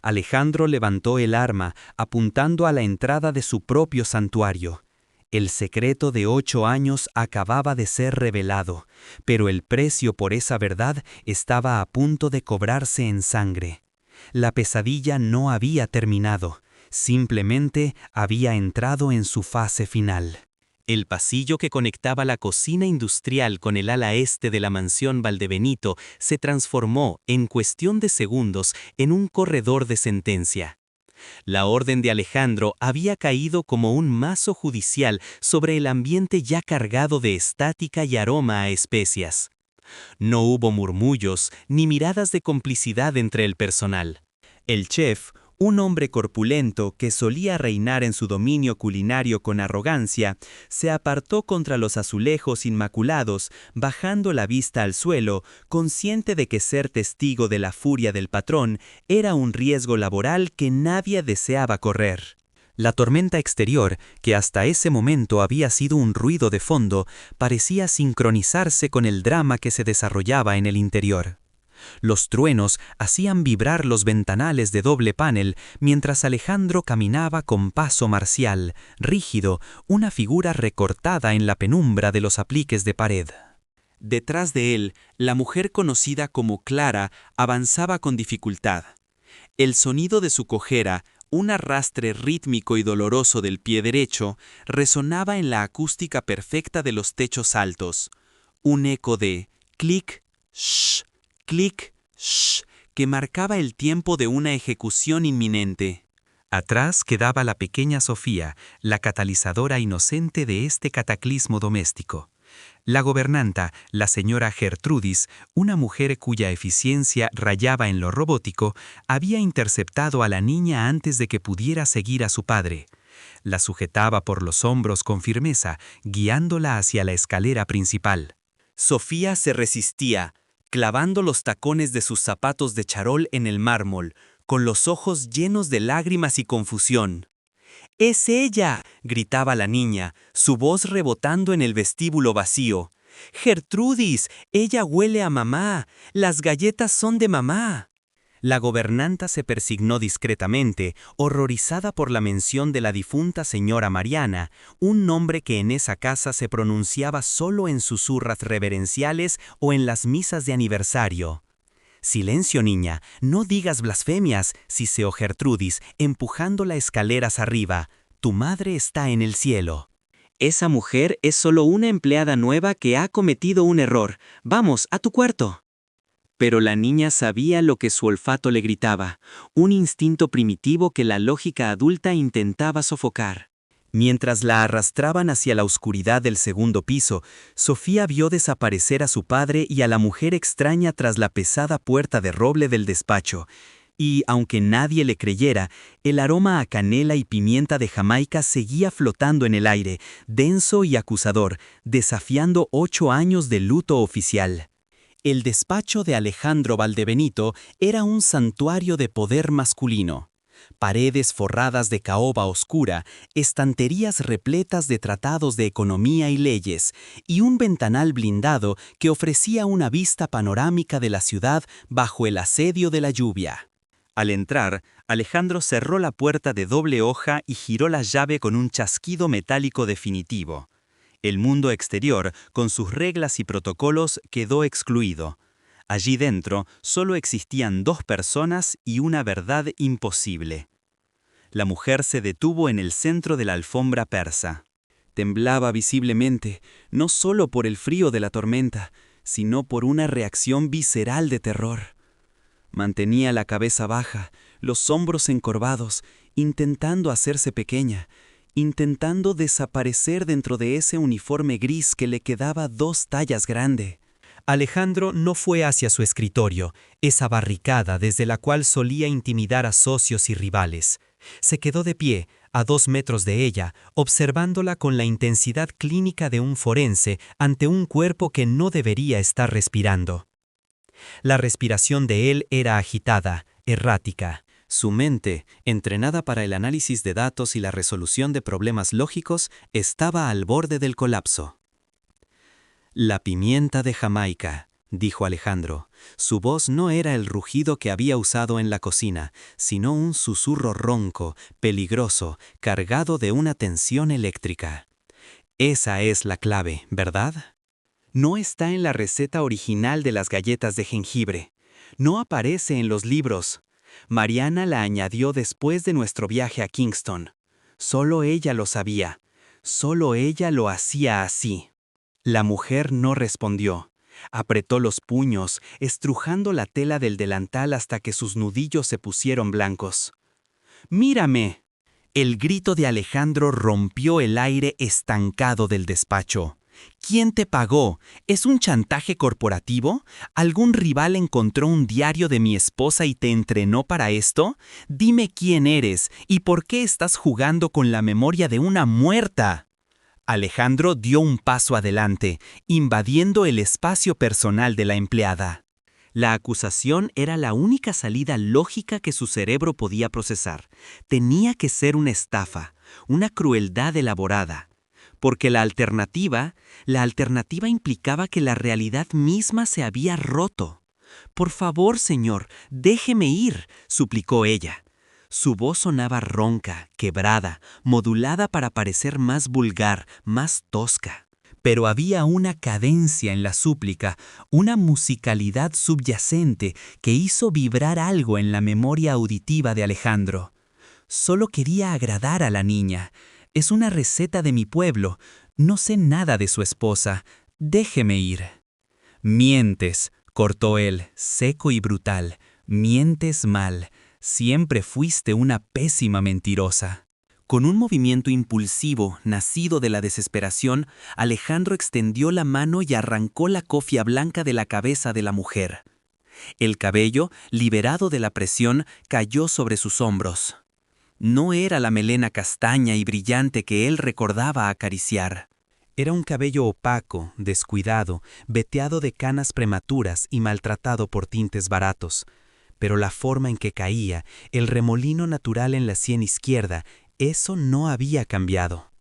Alejandro levantó el arma, apuntando a la entrada de su propio santuario. El secreto de 8 años acababa de ser revelado, pero el precio por esa verdad estaba a punto de cobrarse en sangre. La pesadilla no había terminado, simplemente había entrado en su fase final. El pasillo que conectaba la cocina industrial con el ala este de la mansión Valdebenito se transformó, en cuestión de segundos, en un corredor de sentencia. La orden de Alejandro había caído como un mazo judicial sobre el ambiente ya cargado de estática y aroma a especias. No hubo murmullos ni miradas de complicidad entre el personal. El chef, un hombre corpulento que solía reinar en su dominio culinario con arrogancia, se apartó contra los azulejos inmaculados, bajando la vista al suelo, consciente de que ser testigo de la furia del patrón era un riesgo laboral que nadie deseaba correr. La tormenta exterior, que hasta ese momento había sido un ruido de fondo, parecía sincronizarse con el drama que se desarrollaba en el interior. Los truenos hacían vibrar los ventanales de doble panel mientras Alejandro caminaba con paso marcial, rígido, una figura recortada en la penumbra de los apliques de pared. Detrás de él, la mujer conocida como Clara avanzaba con dificultad. El sonido de su cojera, un arrastre rítmico y doloroso del pie derecho, resonaba en la acústica perfecta de los techos altos. Un eco de clic, shh, clic, shh, que marcaba el tiempo de una ejecución inminente. Atrás quedaba la pequeña Sofía, la catalizadora inocente de este cataclismo doméstico. La gobernanta, la señora Gertrudis, una mujer cuya eficiencia rayaba en lo robótico, había interceptado a la niña antes de que pudiera seguir a su padre. La sujetaba por los hombros con firmeza, guiándola hacia la escalera principal. Sofía se resistía, clavando los tacones de sus zapatos de charol en el mármol, con los ojos llenos de lágrimas y confusión. «¡Es ella!», gritaba la niña, su voz rebotando en el vestíbulo vacío. «Gertrudis, ella huele a mamá. Las galletas son de mamá». La gobernanta se persignó discretamente, horrorizada por la mención de la difunta señora Mariana, un nombre que en esa casa se pronunciaba solo en susurras reverenciales o en las misas de aniversario. «Silencio, niña, no digas blasfemias», siseó Gertrudis, empujándola escaleras arriba. «Tu madre está en el cielo». Esa mujer es solo una empleada nueva que ha cometido un error. Vamos, a tu cuarto. Pero la niña sabía lo que su olfato le gritaba, un instinto primitivo que la lógica adulta intentaba sofocar. Mientras la arrastraban hacia la oscuridad del segundo piso, Sofía vio desaparecer a su padre y a la mujer extraña tras la pesada puerta de roble del despacho. Y, aunque nadie le creyera, el aroma a canela y pimienta de Jamaica seguía flotando en el aire, denso y acusador, desafiando 8 años de luto oficial. El despacho de Alejandro Valdebenito era un santuario de poder masculino. Paredes forradas de caoba oscura, estanterías repletas de tratados de economía y leyes, y un ventanal blindado que ofrecía una vista panorámica de la ciudad bajo el asedio de la lluvia. Al entrar, Alejandro cerró la puerta de doble hoja y giró la llave con un chasquido metálico definitivo. El mundo exterior, con sus reglas y protocolos, quedó excluido. Allí dentro solo existían 2 personas y una verdad imposible. La mujer se detuvo en el centro de la alfombra persa. Temblaba visiblemente, no solo por el frío de la tormenta, sino por una reacción visceral de terror. Mantenía la cabeza baja, los hombros encorvados, intentando hacerse pequeña, intentando desaparecer dentro de ese uniforme gris que le quedaba 2 tallas grande. Alejandro no fue hacia su escritorio, esa barricada desde la cual solía intimidar a socios y rivales. Se quedó de pie, a 2 metros de ella, observándola con la intensidad clínica de un forense ante un cuerpo que no debería estar respirando. La respiración de él era agitada, errática. Su mente, entrenada para el análisis de datos y la resolución de problemas lógicos, estaba al borde del colapso. «La pimienta de Jamaica», dijo Alejandro. Su voz no era el rugido que había usado en la cocina, sino un susurro ronco, peligroso, cargado de una tensión eléctrica. «Esa es la clave, ¿verdad? No está en la receta original de las galletas de jengibre. No aparece en los libros. Mariana la añadió después de nuestro viaje a Kingston. Solo ella lo sabía. Solo ella lo hacía así». La mujer no respondió. Apretó los puños, estrujando la tela del delantal hasta que sus nudillos se pusieron blancos. «¡Mírame!». El grito de Alejandro rompió el aire estancado del despacho. «¿Quién te pagó? ¿Es un chantaje corporativo? ¿Algún rival encontró un diario de mi esposa y te entrenó para esto? Dime quién eres y por qué estás jugando con la memoria de una muerta». Alejandro dio un paso adelante, invadiendo el espacio personal de la empleada. La acusación era la única salida lógica que su cerebro podía procesar. Tenía que ser una estafa, una crueldad elaborada. Porque la alternativa implicaba que la realidad misma se había roto. «Por favor, señor, déjeme ir», suplicó ella. Su voz sonaba ronca, quebrada, modulada para parecer más vulgar, más tosca. Pero había una cadencia en la súplica, una musicalidad subyacente que hizo vibrar algo en la memoria auditiva de Alejandro. «Solo quería agradar a la niña. Es una receta de mi pueblo. No sé nada de su esposa. Déjeme ir». «Mientes», cortó él, seco y brutal. «Mientes mal. Siempre fuiste una pésima mentirosa». Con un movimiento impulsivo, nacido de la desesperación, Alejandro extendió la mano y arrancó la cofia blanca de la cabeza de la mujer. El cabello, liberado de la presión, cayó sobre sus hombros. No era la melena castaña y brillante que él recordaba acariciar. Era un cabello opaco, descuidado, veteado de canas prematuras y maltratado por tintes baratos. pero la forma en que caía, el remolino natural en la sien izquierda, eso no había cambiado.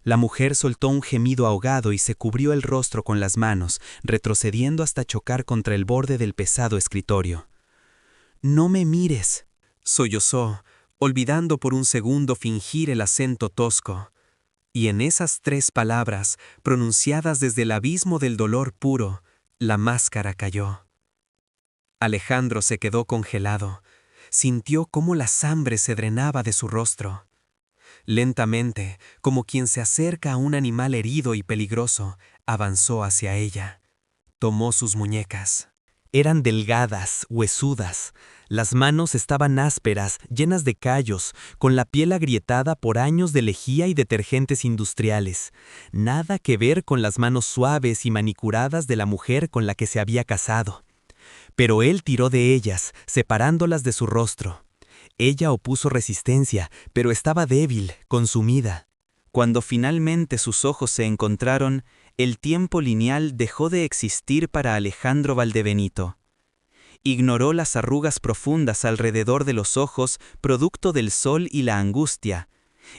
La mujer soltó un gemido ahogado y se cubrió el rostro con las manos, retrocediendo hasta chocar contra el borde del pesado escritorio. «No me mires», sollozó, olvidando por un segundo fingir el acento tosco. Y en esas 3 palabras, pronunciadas desde el abismo del dolor puro, la máscara cayó. Alejandro se quedó congelado. Sintió cómo la sangre se drenaba de su rostro. Lentamente, como quien se acerca a un animal herido y peligroso, avanzó hacia ella. Tomó sus muñecas. Eran delgadas, huesudas. Las manos estaban ásperas, llenas de callos, con la piel agrietada por años de lejía y detergentes industriales. Nada que ver con las manos suaves y manicuradas de la mujer con la que se había casado. Pero él tiró de ellas, separándolas de su rostro. Ella opuso resistencia, pero estaba débil, consumida. Cuando finalmente sus ojos se encontraron, el tiempo lineal dejó de existir para Alejandro Valdebenito. Ignoró las arrugas profundas alrededor de los ojos, producto del sol y la angustia.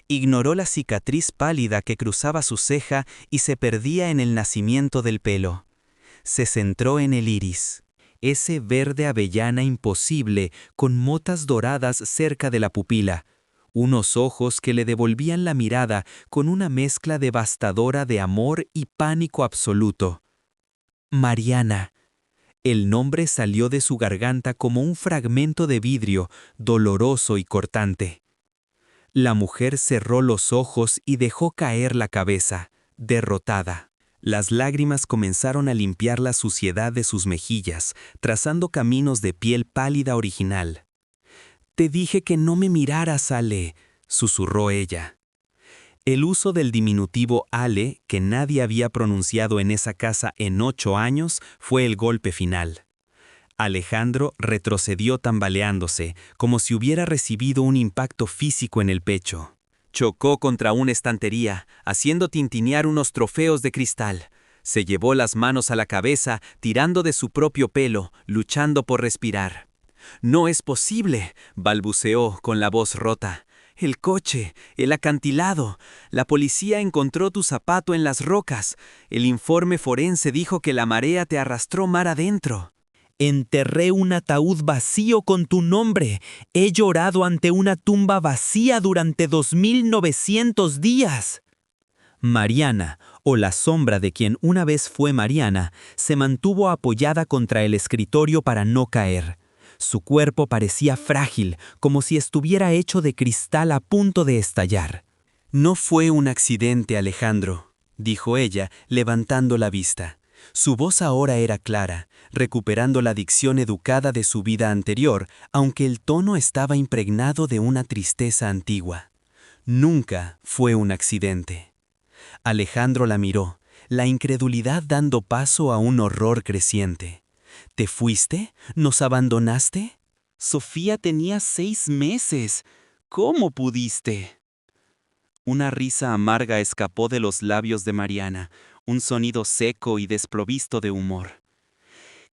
Ignoró la cicatriz pálida que cruzaba su ceja y se perdía en el nacimiento del pelo. Se centró en el iris. Ese verde avellana imposible con motas doradas cerca de la pupila, unos ojos que le devolvían la mirada con una mezcla devastadora de amor y pánico absoluto. Mariana. El nombre salió de su garganta como un fragmento de vidrio, doloroso y cortante. La mujer cerró los ojos y dejó caer la cabeza, derrotada. Las lágrimas comenzaron a limpiar la suciedad de sus mejillas, trazando caminos de piel pálida original. «Te dije que no me miraras, Ale», susurró ella. El uso del diminutivo Ale, que nadie había pronunciado en esa casa en 8 años, fue el golpe final. Alejandro retrocedió tambaleándose, como si hubiera recibido un impacto físico en el pecho. Chocó contra una estantería, haciendo tintinear unos trofeos de cristal. Se llevó las manos a la cabeza, tirando de su propio pelo, luchando por respirar. «No es posible», balbuceó con la voz rota. «El coche, el acantilado, la policía encontró tu zapato en las rocas. El informe forense dijo que la marea te arrastró mar adentro». «Enterré un ataúd vacío con tu nombre. He llorado ante una tumba vacía durante 2900 días». Mariana, o la sombra de quien una vez fue Mariana, se mantuvo apoyada contra el escritorio para no caer. Su cuerpo parecía frágil, como si estuviera hecho de cristal a punto de estallar. «No fue un accidente, Alejandro», dijo ella, levantando la vista. Su voz ahora era clara, recuperando la dicción educada de su vida anterior, aunque el tono estaba impregnado de una tristeza antigua. «Nunca fue un accidente». Alejandro la miró, la incredulidad dando paso a un horror creciente. «¿Te fuiste? ¿Nos abandonaste? Sofía tenía 6 meses. ¿Cómo pudiste?» Una risa amarga escapó de los labios de Mariana, un sonido seco y desprovisto de humor.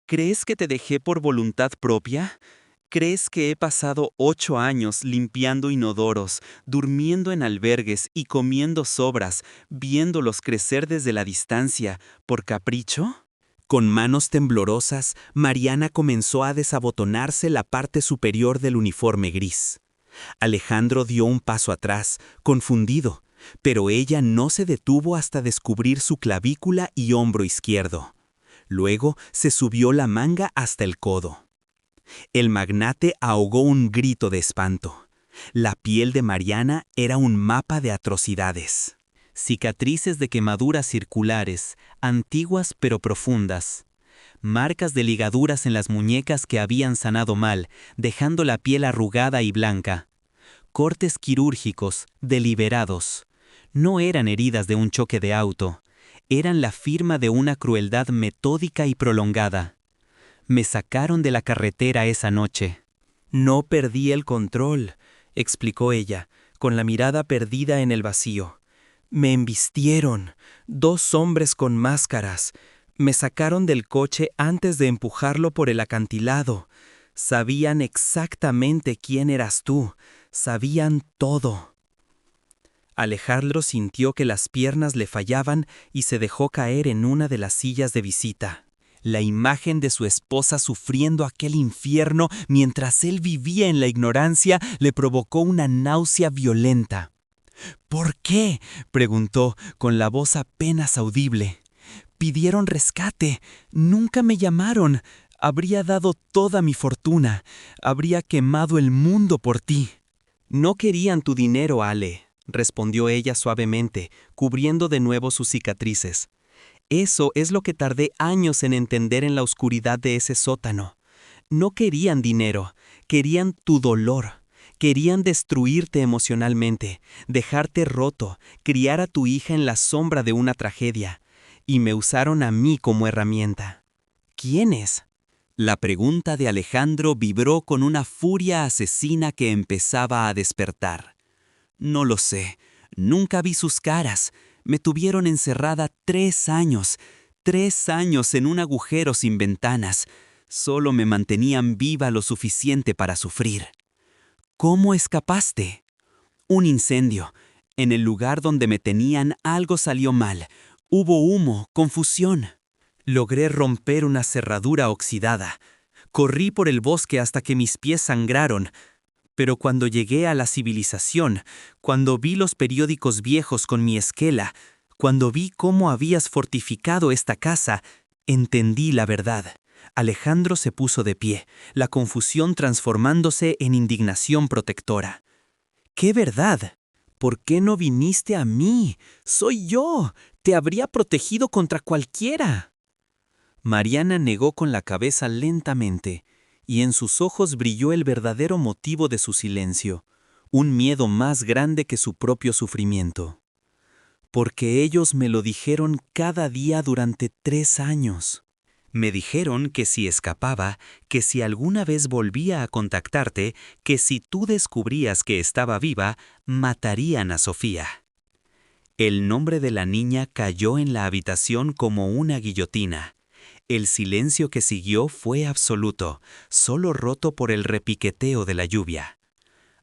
«¿Crees que te dejé por voluntad propia? ¿Crees que he pasado 8 años limpiando inodoros, durmiendo en albergues y comiendo sobras, viéndolos crecer desde la distancia, por capricho?» Con manos temblorosas, Mariana comenzó a desabotonarse la parte superior del uniforme gris. Alejandro dio un paso atrás, confundido, pero ella no se detuvo hasta descubrir su clavícula y hombro izquierdo. Luego se subió la manga hasta el codo. El magnate ahogó un grito de espanto. La piel de Mariana era un mapa de atrocidades. Cicatrices de quemaduras circulares, antiguas pero profundas. Marcas de ligaduras en las muñecas que habían sanado mal, dejando la piel arrugada y blanca. Cortes quirúrgicos, deliberados. No eran heridas de un choque de auto. Eran la firma de una crueldad metódica y prolongada. «Me sacaron de la carretera esa noche». «No perdí el control», explicó ella, con la mirada perdida en el vacío. «Me embistieron, 2 hombres con máscaras. Me sacaron del coche antes de empujarlo por el acantilado. Sabían exactamente quién eras tú. Sabían todo. Alejandro sintió que las piernas le fallaban y se dejó caer en una de las sillas de visita. La imagen de su esposa sufriendo aquel infierno mientras él vivía en la ignorancia le provocó una náusea violenta. ¿Por qué?, preguntó, con la voz apenas audible. Pidieron rescate. Nunca me llamaron. Habría dado toda mi fortuna. Habría quemado el mundo por ti. No querían tu dinero, Ale, respondió ella suavemente, cubriendo de nuevo sus cicatrices. Eso es lo que tardé años en entender en la oscuridad de ese sótano. No querían dinero, querían tu dolor. Querían destruirte emocionalmente, dejarte roto, criar a tu hija en la sombra de una tragedia. Y me usaron a mí como herramienta. ¿Quiénes? La pregunta de Alejandro vibró con una furia asesina que empezaba a despertar. No lo sé. Nunca vi sus caras. Me tuvieron encerrada 3 años. 3 años en un agujero sin ventanas. Solo me mantenían viva lo suficiente para sufrir. ¿Cómo escapaste? Un incendio. En el lugar donde me tenían algo salió mal. Hubo humo, confusión. Logré romper una cerradura oxidada. Corrí por el bosque hasta que mis pies sangraron. Pero cuando llegué a la civilización, cuando vi los periódicos viejos con mi esquela, cuando vi cómo habías fortificado esta casa, entendí la verdad. Alejandro se puso de pie, la confusión transformándose en indignación protectora. ¿Qué verdad? ¿Por qué no viniste a mí? Soy yo. Te habría protegido contra cualquiera. Mariana negó con la cabeza lentamente, y en sus ojos brilló el verdadero motivo de su silencio, un miedo más grande que su propio sufrimiento. Porque ellos me lo dijeron cada día durante 3 años. Me dijeron que si escapaba, que si alguna vez volvía a contactarte, que si tú descubrías que estaba viva, matarían a Sofía. El nombre de la niña cayó en la habitación como una guillotina. El silencio que siguió fue absoluto, solo roto por el repiqueteo de la lluvia.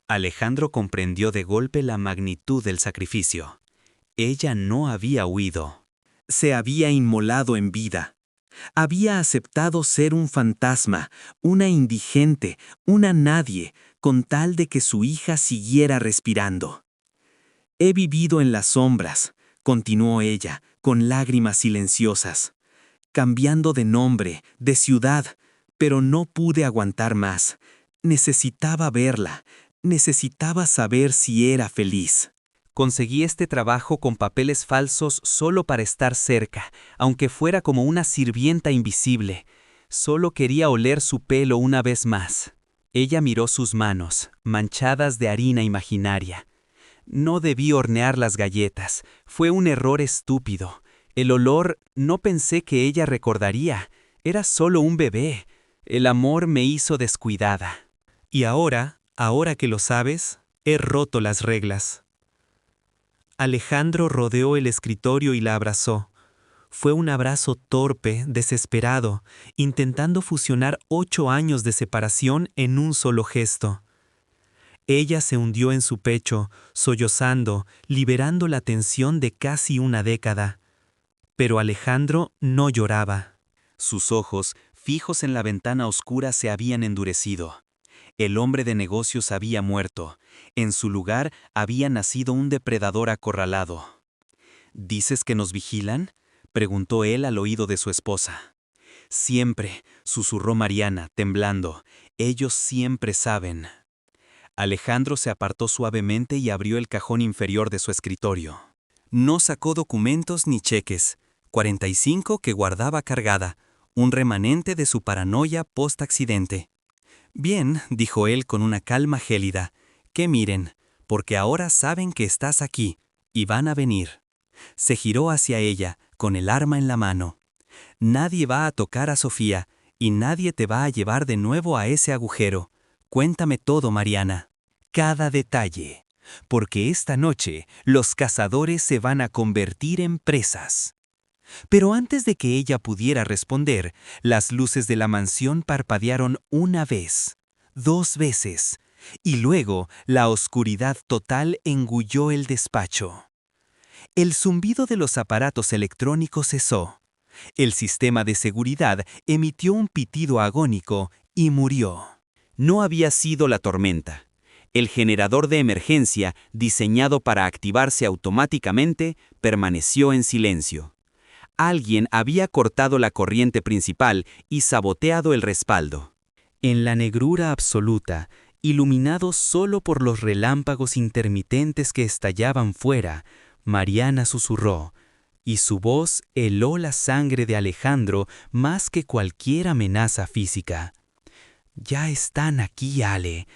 Alejandro comprendió de golpe la magnitud del sacrificio. Ella no había huido. Se había inmolado en vida. Había aceptado ser un fantasma, una indigente, una nadie, con tal de que su hija siguiera respirando. He vivido en las sombras, continuó ella, con lágrimas silenciosas, cambiando de nombre, de ciudad, pero no pude aguantar más. Necesitaba verla, necesitaba saber si era feliz. Conseguí este trabajo con papeles falsos solo para estar cerca, aunque fuera como una sirvienta invisible. Solo quería oler su pelo una vez más. Ella miró sus manos, manchadas de harina imaginaria. No debí hornear las galletas. Fue un error estúpido. El olor, no pensé que ella recordaría. Era solo un bebé. El amor me hizo descuidada. Y ahora que lo sabes, he roto las reglas. Alejandro rodeó el escritorio y la abrazó. Fue un abrazo torpe, desesperado, intentando fusionar 8 años de separación en un solo gesto. Ella se hundió en su pecho, sollozando, liberando la tensión de casi una década. Pero Alejandro no lloraba. Sus ojos, fijos en la ventana oscura, se habían endurecido. El hombre de negocios había muerto. En su lugar había nacido un depredador acorralado. ¿Dices que nos vigilan?, preguntó él al oído de su esposa. Siempre, susurró Mariana, temblando. Ellos siempre saben. Alejandro se apartó suavemente y abrió el cajón inferior de su escritorio. No sacó documentos ni cheques. 45 que guardaba cargada, un remanente de su paranoia post-accidente. Bien, dijo él con una calma gélida, que miren, porque ahora saben que estás aquí, y van a venir. Se giró hacia ella, con el arma en la mano. Nadie va a tocar a Sofía, y nadie te va a llevar de nuevo a ese agujero. Cuéntame todo, Mariana. Cada detalle. Porque esta noche los cazadores se van a convertir en presas. Pero antes de que ella pudiera responder, las luces de la mansión parpadearon una vez, 2 veces, y luego la oscuridad total engulló el despacho. El zumbido de los aparatos electrónicos cesó. El sistema de seguridad emitió un pitido agónico y murió. No había sido la tormenta. El generador de emergencia, diseñado para activarse automáticamente, permaneció en silencio. Alguien había cortado la corriente principal y saboteado el respaldo. En la negrura absoluta, iluminado solo por los relámpagos intermitentes que estallaban fuera, Mariana susurró, y su voz heló la sangre de Alejandro más que cualquier amenaza física. «Ya están aquí, Ale».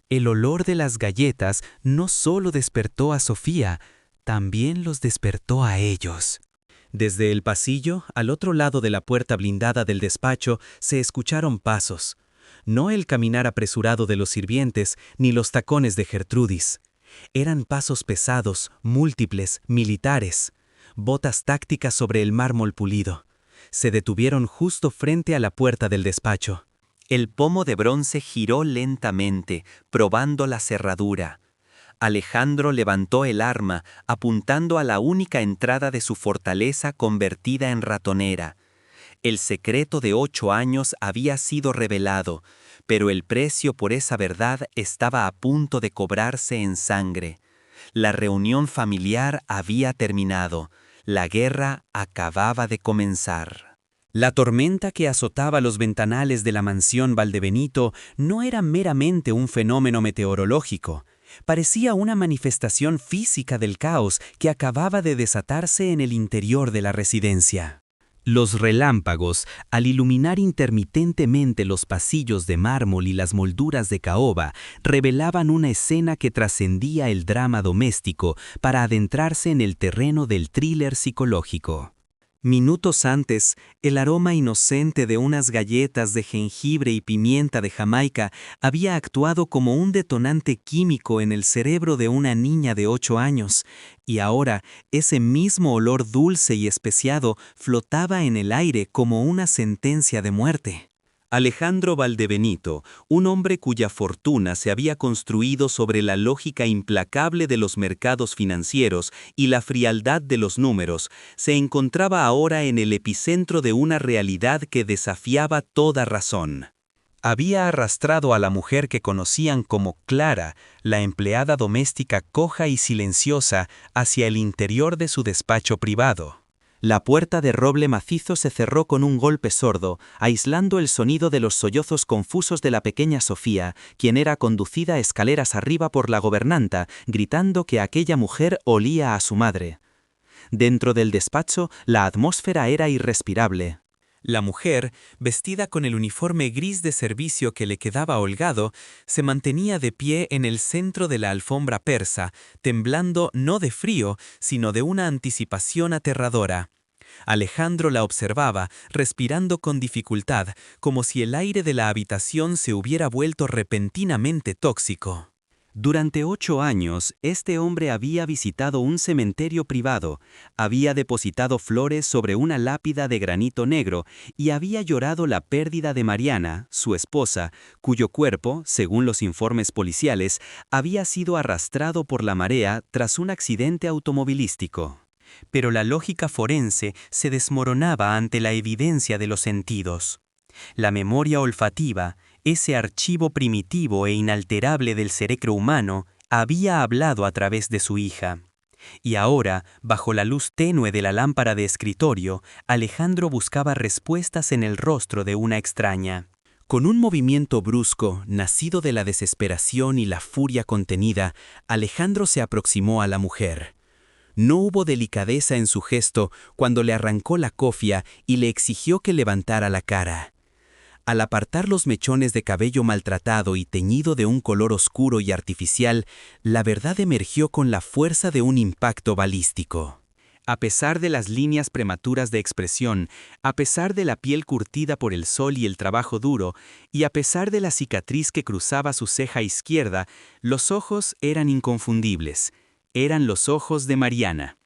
El olor de las galletas no solo despertó a Sofía, también los despertó a ellos. Desde el pasillo, al otro lado de la puerta blindada del despacho, se escucharon pasos. No el caminar apresurado de los sirvientes, ni los tacones de Gertrudis. Eran pasos pesados, múltiples, militares. Botas tácticas sobre el mármol pulido. Se detuvieron justo frente a la puerta del despacho. El pomo de bronce giró lentamente, probando la cerradura. Alejandro levantó el arma, apuntando a la única entrada de su fortaleza convertida en ratonera. El secreto de 8 años había sido revelado, pero el precio por esa verdad estaba a punto de cobrarse en sangre. La reunión familiar había terminado. La guerra acababa de comenzar. La tormenta que azotaba los ventanales de la mansión Valdebenito no era meramente un fenómeno meteorológico. Parecía una manifestación física del caos que acababa de desatarse en el interior de la residencia. Los relámpagos, al iluminar intermitentemente los pasillos de mármol y las molduras de caoba, revelaban una escena que trascendía el drama doméstico para adentrarse en el terreno del thriller psicológico. Minutos antes, el aroma inocente de unas galletas de jengibre y pimienta de Jamaica había actuado como un detonante químico en el cerebro de una niña de 8 años, y ahora ese mismo olor dulce y especiado flotaba en el aire como una sentencia de muerte. Alejandro Valdebenito, un hombre cuya fortuna se había construido sobre la lógica implacable de los mercados financieros y la frialdad de los números, se encontraba ahora en el epicentro de una realidad que desafiaba toda razón. Había arrastrado a la mujer que conocían como Clara, la empleada doméstica coja y silenciosa, hacia el interior de su despacho privado. La puerta de roble macizo se cerró con un golpe sordo, aislando el sonido de los sollozos confusos de la pequeña Sofía, quien era conducida escaleras arriba por la gobernanta, gritando que aquella mujer olía a su madre. Dentro del despacho, la atmósfera era irrespirable. La mujer, vestida con el uniforme gris de servicio que le quedaba holgado, se mantenía de pie en el centro de la alfombra persa, temblando no de frío, sino de una anticipación aterradora. Alejandro la observaba, respirando con dificultad, como si el aire de la habitación se hubiera vuelto repentinamente tóxico. Durante 8 años, este hombre había visitado un cementerio privado, había depositado flores sobre una lápida de granito negro y había llorado la pérdida de Mariana, su esposa, cuyo cuerpo, según los informes policiales, había sido arrastrado por la marea tras un accidente automovilístico. Pero la lógica forense se desmoronaba ante la evidencia de los sentidos. La memoria olfativa, ese archivo primitivo e inalterable del cerebro humano, había hablado a través de su hija. Y ahora, bajo la luz tenue de la lámpara de escritorio, Alejandro buscaba respuestas en el rostro de una extraña. Con un movimiento brusco, nacido de la desesperación y la furia contenida, Alejandro se aproximó a la mujer. No hubo delicadeza en su gesto cuando le arrancó la cofia y le exigió que levantara la cara. Al apartar los mechones de cabello maltratado y teñido de un color oscuro y artificial, la verdad emergió con la fuerza de un impacto balístico. A pesar de las líneas prematuras de expresión, a pesar de la piel curtida por el sol y el trabajo duro, y a pesar de la cicatriz que cruzaba su ceja izquierda, los ojos eran inconfundibles. Eran los ojos de Mariana.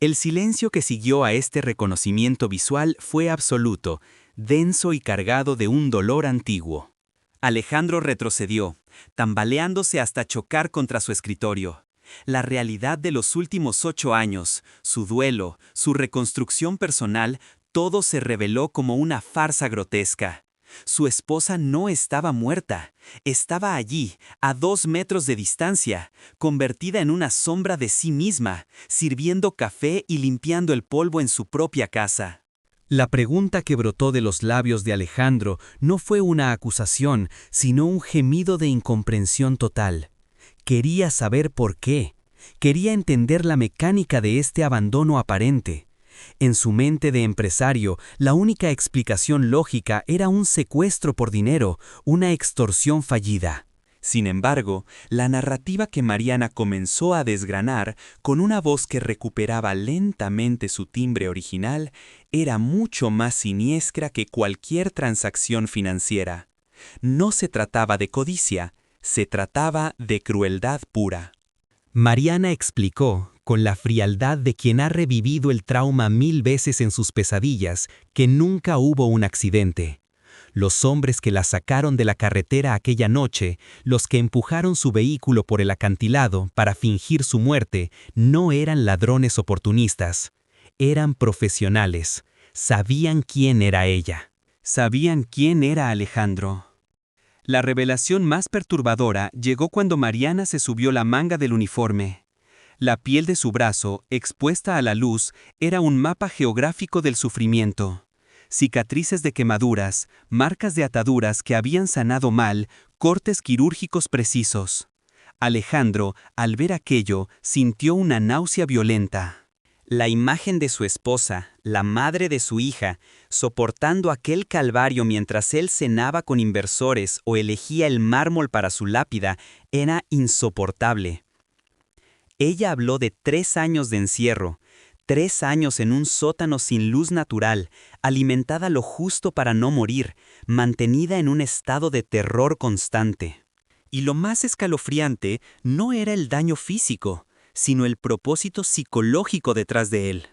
El silencio que siguió a este reconocimiento visual fue absoluto, denso y cargado de un dolor antiguo. Alejandro retrocedió, tambaleándose hasta chocar contra su escritorio. La realidad de los últimos 8 años, su duelo, su reconstrucción personal, todo se reveló como una farsa grotesca. Su esposa no estaba muerta, estaba allí, a 2 metros de distancia, convertida en una sombra de sí misma, sirviendo café y limpiando el polvo en su propia casa. La pregunta que brotó de los labios de Alejandro no fue una acusación, sino un gemido de incomprensión total. Quería saber por qué. Quería entender la mecánica de este abandono aparente. En su mente de empresario, la única explicación lógica era un secuestro por dinero, una extorsión fallida. Sin embargo, la narrativa que Mariana comenzó a desgranar, con una voz que recuperaba lentamente su timbre original, era mucho más siniestra que cualquier transacción financiera. No se trataba de codicia, se trataba de crueldad pura. Mariana explicó, con la frialdad de quien ha revivido el trauma 1000 veces en sus pesadillas, que nunca hubo un accidente. Los hombres que la sacaron de la carretera aquella noche, los que empujaron su vehículo por el acantilado para fingir su muerte, no eran ladrones oportunistas. Eran profesionales. Sabían quién era ella. Sabían quién era Alejandro. La revelación más perturbadora llegó cuando Mariana se subió la manga del uniforme. La piel de su brazo, expuesta a la luz, era un mapa geográfico del sufrimiento. Cicatrices de quemaduras, marcas de ataduras que habían sanado mal, cortes quirúrgicos precisos. Alejandro, al ver aquello, sintió una náusea violenta. La imagen de su esposa, la madre de su hija, soportando aquel calvario mientras él cenaba con inversores o elegía el mármol para su lápida, era insoportable. Ella habló de 3 años de encierro, 3 años en un sótano sin luz natural, alimentada lo justo para no morir, mantenida en un estado de terror constante. Y lo más escalofriante no era el daño físico, sino el propósito psicológico detrás de él.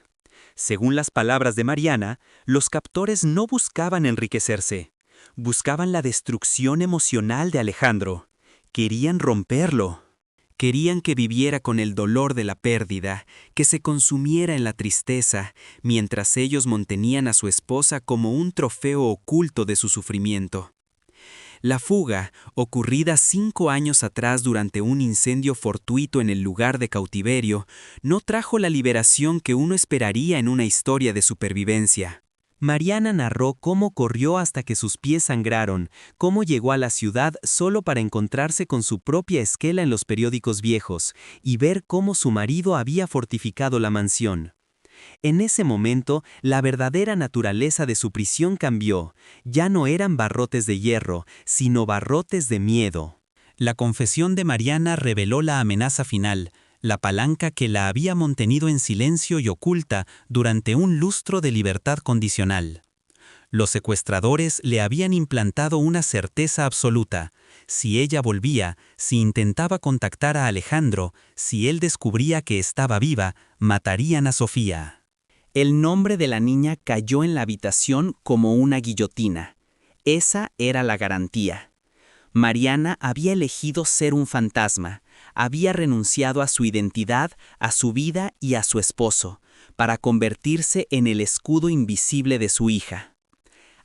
Según las palabras de Mariana, los captores no buscaban enriquecerse, buscaban la destrucción emocional de Alejandro. Querían romperlo. Querían que viviera con el dolor de la pérdida, que se consumiera en la tristeza, mientras ellos mantenían a su esposa como un trofeo oculto de su sufrimiento. La fuga, ocurrida 5 años atrás durante un incendio fortuito en el lugar de cautiverio, no trajo la liberación que uno esperaría en una historia de supervivencia. Mariana narró cómo corrió hasta que sus pies sangraron, cómo llegó a la ciudad solo para encontrarse con su propia esquela en los periódicos viejos y ver cómo su marido había fortificado la mansión. En ese momento, la verdadera naturaleza de su prisión cambió. Ya no eran barrotes de hierro, sino barrotes de miedo. La confesión de Mariana reveló la amenaza final, la palanca que la había mantenido en silencio y oculta durante un lustro de libertad condicional. Los secuestradores le habían implantado una certeza absoluta. Si ella volvía, si intentaba contactar a Alejandro, si él descubría que estaba viva, matarían a Sofía. El nombre de la niña cayó en la habitación como una guillotina. Esa era la garantía. Mariana había elegido ser un fantasma, había renunciado a su identidad, a su vida y a su esposo, para convertirse en el escudo invisible de su hija.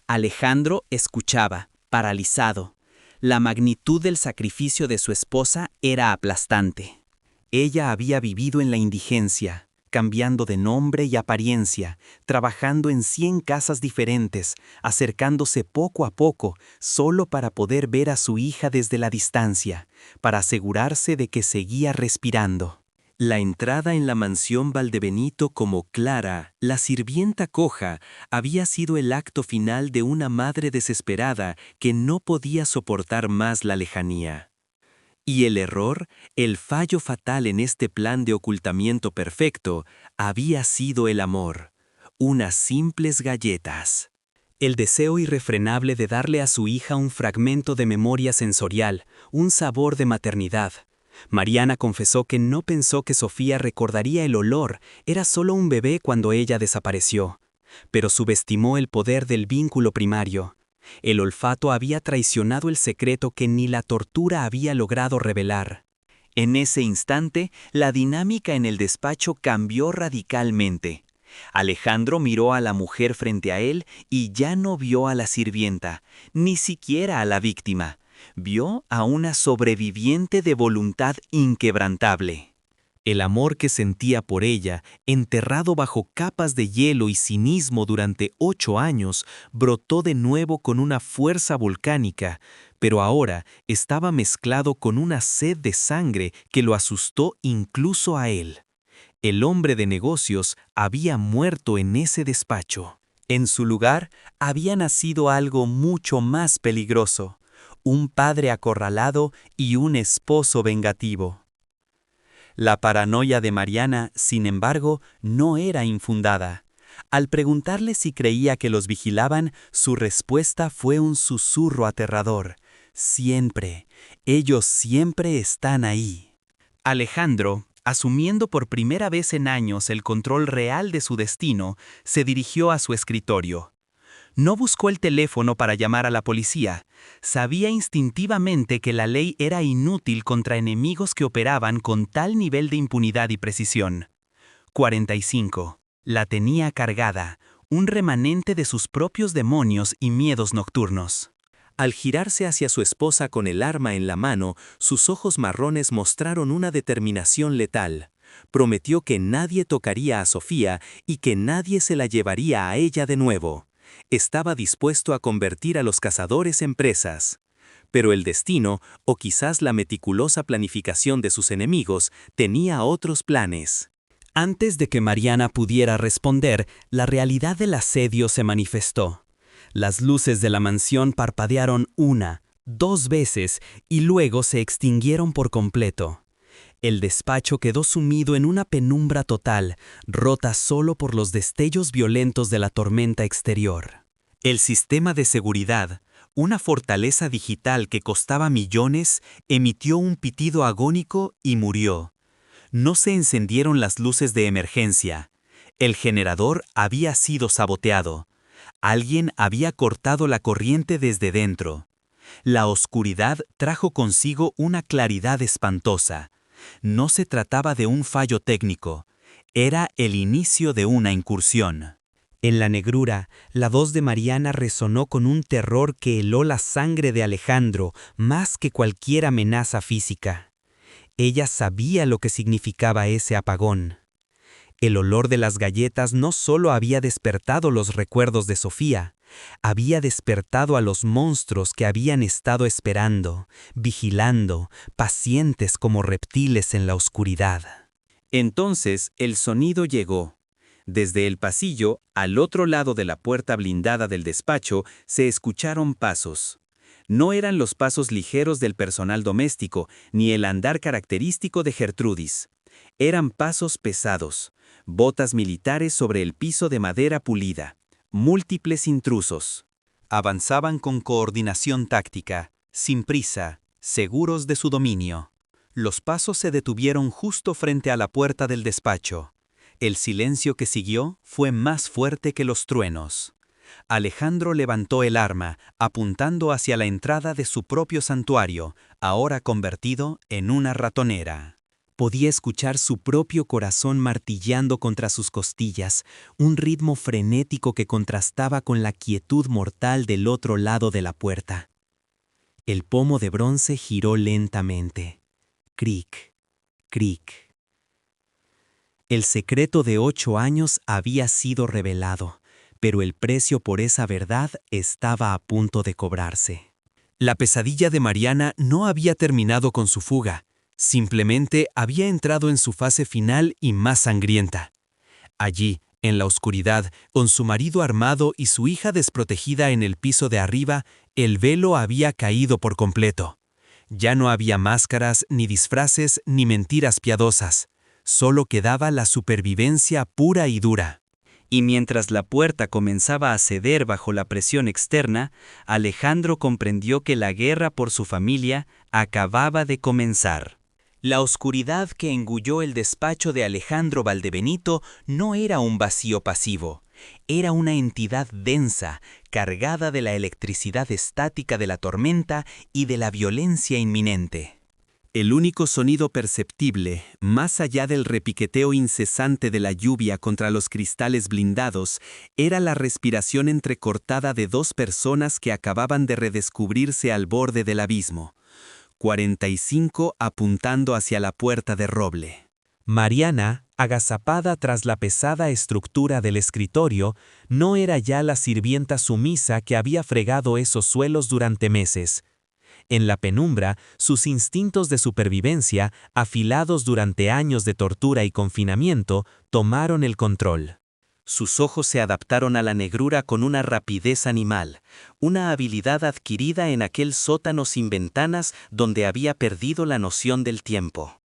Alejandro escuchaba, paralizado. La magnitud del sacrificio de su esposa era aplastante. Ella había vivido en la indigencia, cambiando de nombre y apariencia, trabajando en 100 casas diferentes, acercándose poco a poco, solo para poder ver a su hija desde la distancia, para asegurarse de que seguía respirando. La entrada en la mansión Valdebenito como Clara, la sirvienta coja, había sido el acto final de una madre desesperada que no podía soportar más la lejanía. Y el error, el fallo fatal en este plan de ocultamiento perfecto, había sido el amor, unas simples galletas. El deseo irrefrenable de darle a su hija un fragmento de memoria sensorial, un sabor de maternidad. Mariana confesó que no pensó que Sofía recordaría el olor, era solo un bebé cuando ella desapareció. Pero subestimó el poder del vínculo primario. El olfato había traicionado el secreto que ni la tortura había logrado revelar. En ese instante, la dinámica en el despacho cambió radicalmente. Alejandro miró a la mujer frente a él y ya no vio a la sirvienta, ni siquiera a la víctima. Vio a una sobreviviente de voluntad inquebrantable. El amor que sentía por ella, enterrado bajo capas de hielo y cinismo durante 8 años, brotó de nuevo con una fuerza volcánica, pero ahora estaba mezclado con una sed de sangre que lo asustó incluso a él. El hombre de negocios había muerto en ese despacho. En su lugar, había nacido algo mucho más peligroso: un padre acorralado y un esposo vengativo. La paranoia de Mariana, sin embargo, no era infundada. Al preguntarle si creía que los vigilaban, su respuesta fue un susurro aterrador: siempre, ellos siempre están ahí. Alejandro, asumiendo por primera vez en años el control real de su destino, se dirigió a su escritorio. No buscó el teléfono para llamar a la policía. Sabía instintivamente que la ley era inútil contra enemigos que operaban con tal nivel de impunidad y precisión. 45. La tenía cargada, un remanente de sus propios demonios y miedos nocturnos. Al girarse hacia su esposa con el arma en la mano, sus ojos marrones mostraron una determinación letal. Prometió que nadie tocaría a Sofía y que nadie se la llevaría a ella de nuevo. Estaba dispuesto a convertir a los cazadores en presas. Pero el destino, o quizás la meticulosa planificación de sus enemigos, tenía otros planes. Antes de que Mariana pudiera responder, la realidad del asedio se manifestó. Las luces de la mansión parpadearon 1, 2 veces y luego se extinguieron por completo. El despacho quedó sumido en una penumbra total, rota solo por los destellos violentos de la tormenta exterior. El sistema de seguridad, una fortaleza digital que costaba millones, emitió un pitido agónico y murió. No se encendieron las luces de emergencia. El generador había sido saboteado. Alguien había cortado la corriente desde dentro. La oscuridad trajo consigo una claridad espantosa. No se trataba de un fallo técnico, era el inicio de una incursión. En la negrura, la voz de Mariana resonó con un terror que heló la sangre de Alejandro más que cualquier amenaza física. Ella sabía lo que significaba ese apagón. El olor de las galletas no solo había despertado los recuerdos de Sofía, había despertado a los monstruos que habían estado esperando, vigilando, pacientes como reptiles en la oscuridad. Entonces el sonido llegó. Desde el pasillo, al otro lado de la puerta blindada del despacho, se escucharon pasos. No eran los pasos ligeros del personal doméstico, ni el andar característico de Gertrudis. Eran pasos pesados, botas militares sobre el piso de madera pulida. Múltiples intrusos. Avanzaban con coordinación táctica, sin prisa, seguros de su dominio. Los pasos se detuvieron justo frente a la puerta del despacho. El silencio que siguió fue más fuerte que los truenos. Alejandro levantó el arma, apuntando hacia la entrada de su propio santuario, ahora convertido en una ratonera. Podía escuchar su propio corazón martillando contra sus costillas, un ritmo frenético que contrastaba con la quietud mortal del otro lado de la puerta. El pomo de bronce giró lentamente. Cric, cric. El secreto de 8 años había sido revelado, pero el precio por esa verdad estaba a punto de cobrarse. La pesadilla de Mariana no había terminado con su fuga. Simplemente había entrado en su fase final y más sangrienta. Allí, en la oscuridad, con su marido armado y su hija desprotegida en el piso de arriba, el velo había caído por completo. Ya no había máscaras, ni disfraces, ni mentiras piadosas. Solo quedaba la supervivencia pura y dura. Y mientras la puerta comenzaba a ceder bajo la presión externa, Alejandro comprendió que la guerra por su familia acababa de comenzar. La oscuridad que engulló el despacho de Alejandro Valdebenito no era un vacío pasivo, era una entidad densa, cargada de la electricidad estática de la tormenta y de la violencia inminente. El único sonido perceptible, más allá del repiqueteo incesante de la lluvia contra los cristales blindados, era la respiración entrecortada de dos personas que acababan de redescubrirse al borde del abismo. 45 apuntando hacia la puerta de roble. Mariana, agazapada tras la pesada estructura del escritorio, no era ya la sirvienta sumisa que había fregado esos suelos durante meses. En la penumbra, sus instintos de supervivencia, afilados durante años de tortura y confinamiento, tomaron el control. Sus ojos se adaptaron a la negrura con una rapidez animal, una habilidad adquirida en aquel sótano sin ventanas donde había perdido la noción del tiempo.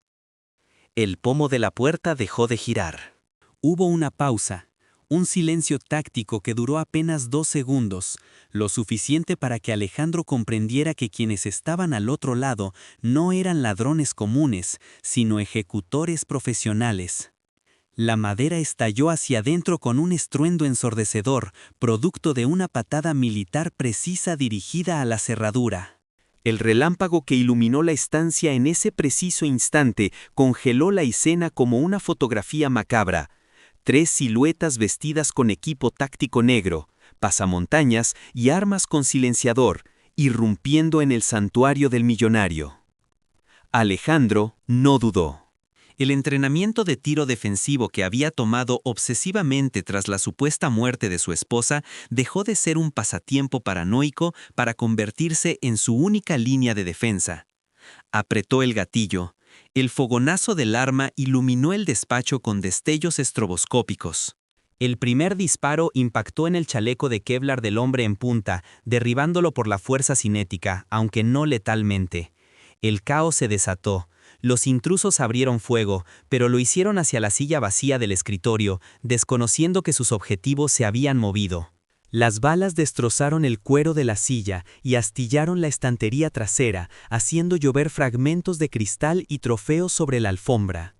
El pomo de la puerta dejó de girar. Hubo una pausa. Un silencio táctico que duró apenas 2 segundos, lo suficiente para que Alejandro comprendiera que quienes estaban al otro lado no eran ladrones comunes, sino ejecutores profesionales. La madera estalló hacia adentro con un estruendo ensordecedor, producto de una patada militar precisa dirigida a la cerradura. El relámpago que iluminó la estancia en ese preciso instante congeló la escena como una fotografía macabra. 3 siluetas vestidas con equipo táctico negro, pasamontañas y armas con silenciador, irrumpiendo en el santuario del millonario. Alejandro no dudó. El entrenamiento de tiro defensivo que había tomado obsesivamente tras la supuesta muerte de su esposa dejó de ser un pasatiempo paranoico para convertirse en su única línea de defensa. Apretó el gatillo. El fogonazo del arma iluminó el despacho con destellos estroboscópicos. El primer disparo impactó en el chaleco de Kevlar del hombre en punta, derribándolo por la fuerza cinética, aunque no letalmente. El caos se desató. Los intrusos abrieron fuego, pero lo hicieron hacia la silla vacía del escritorio, desconociendo que sus objetivos se habían movido. Las balas destrozaron el cuero de la silla y astillaron la estantería trasera, haciendo llover fragmentos de cristal y trofeos sobre la alfombra.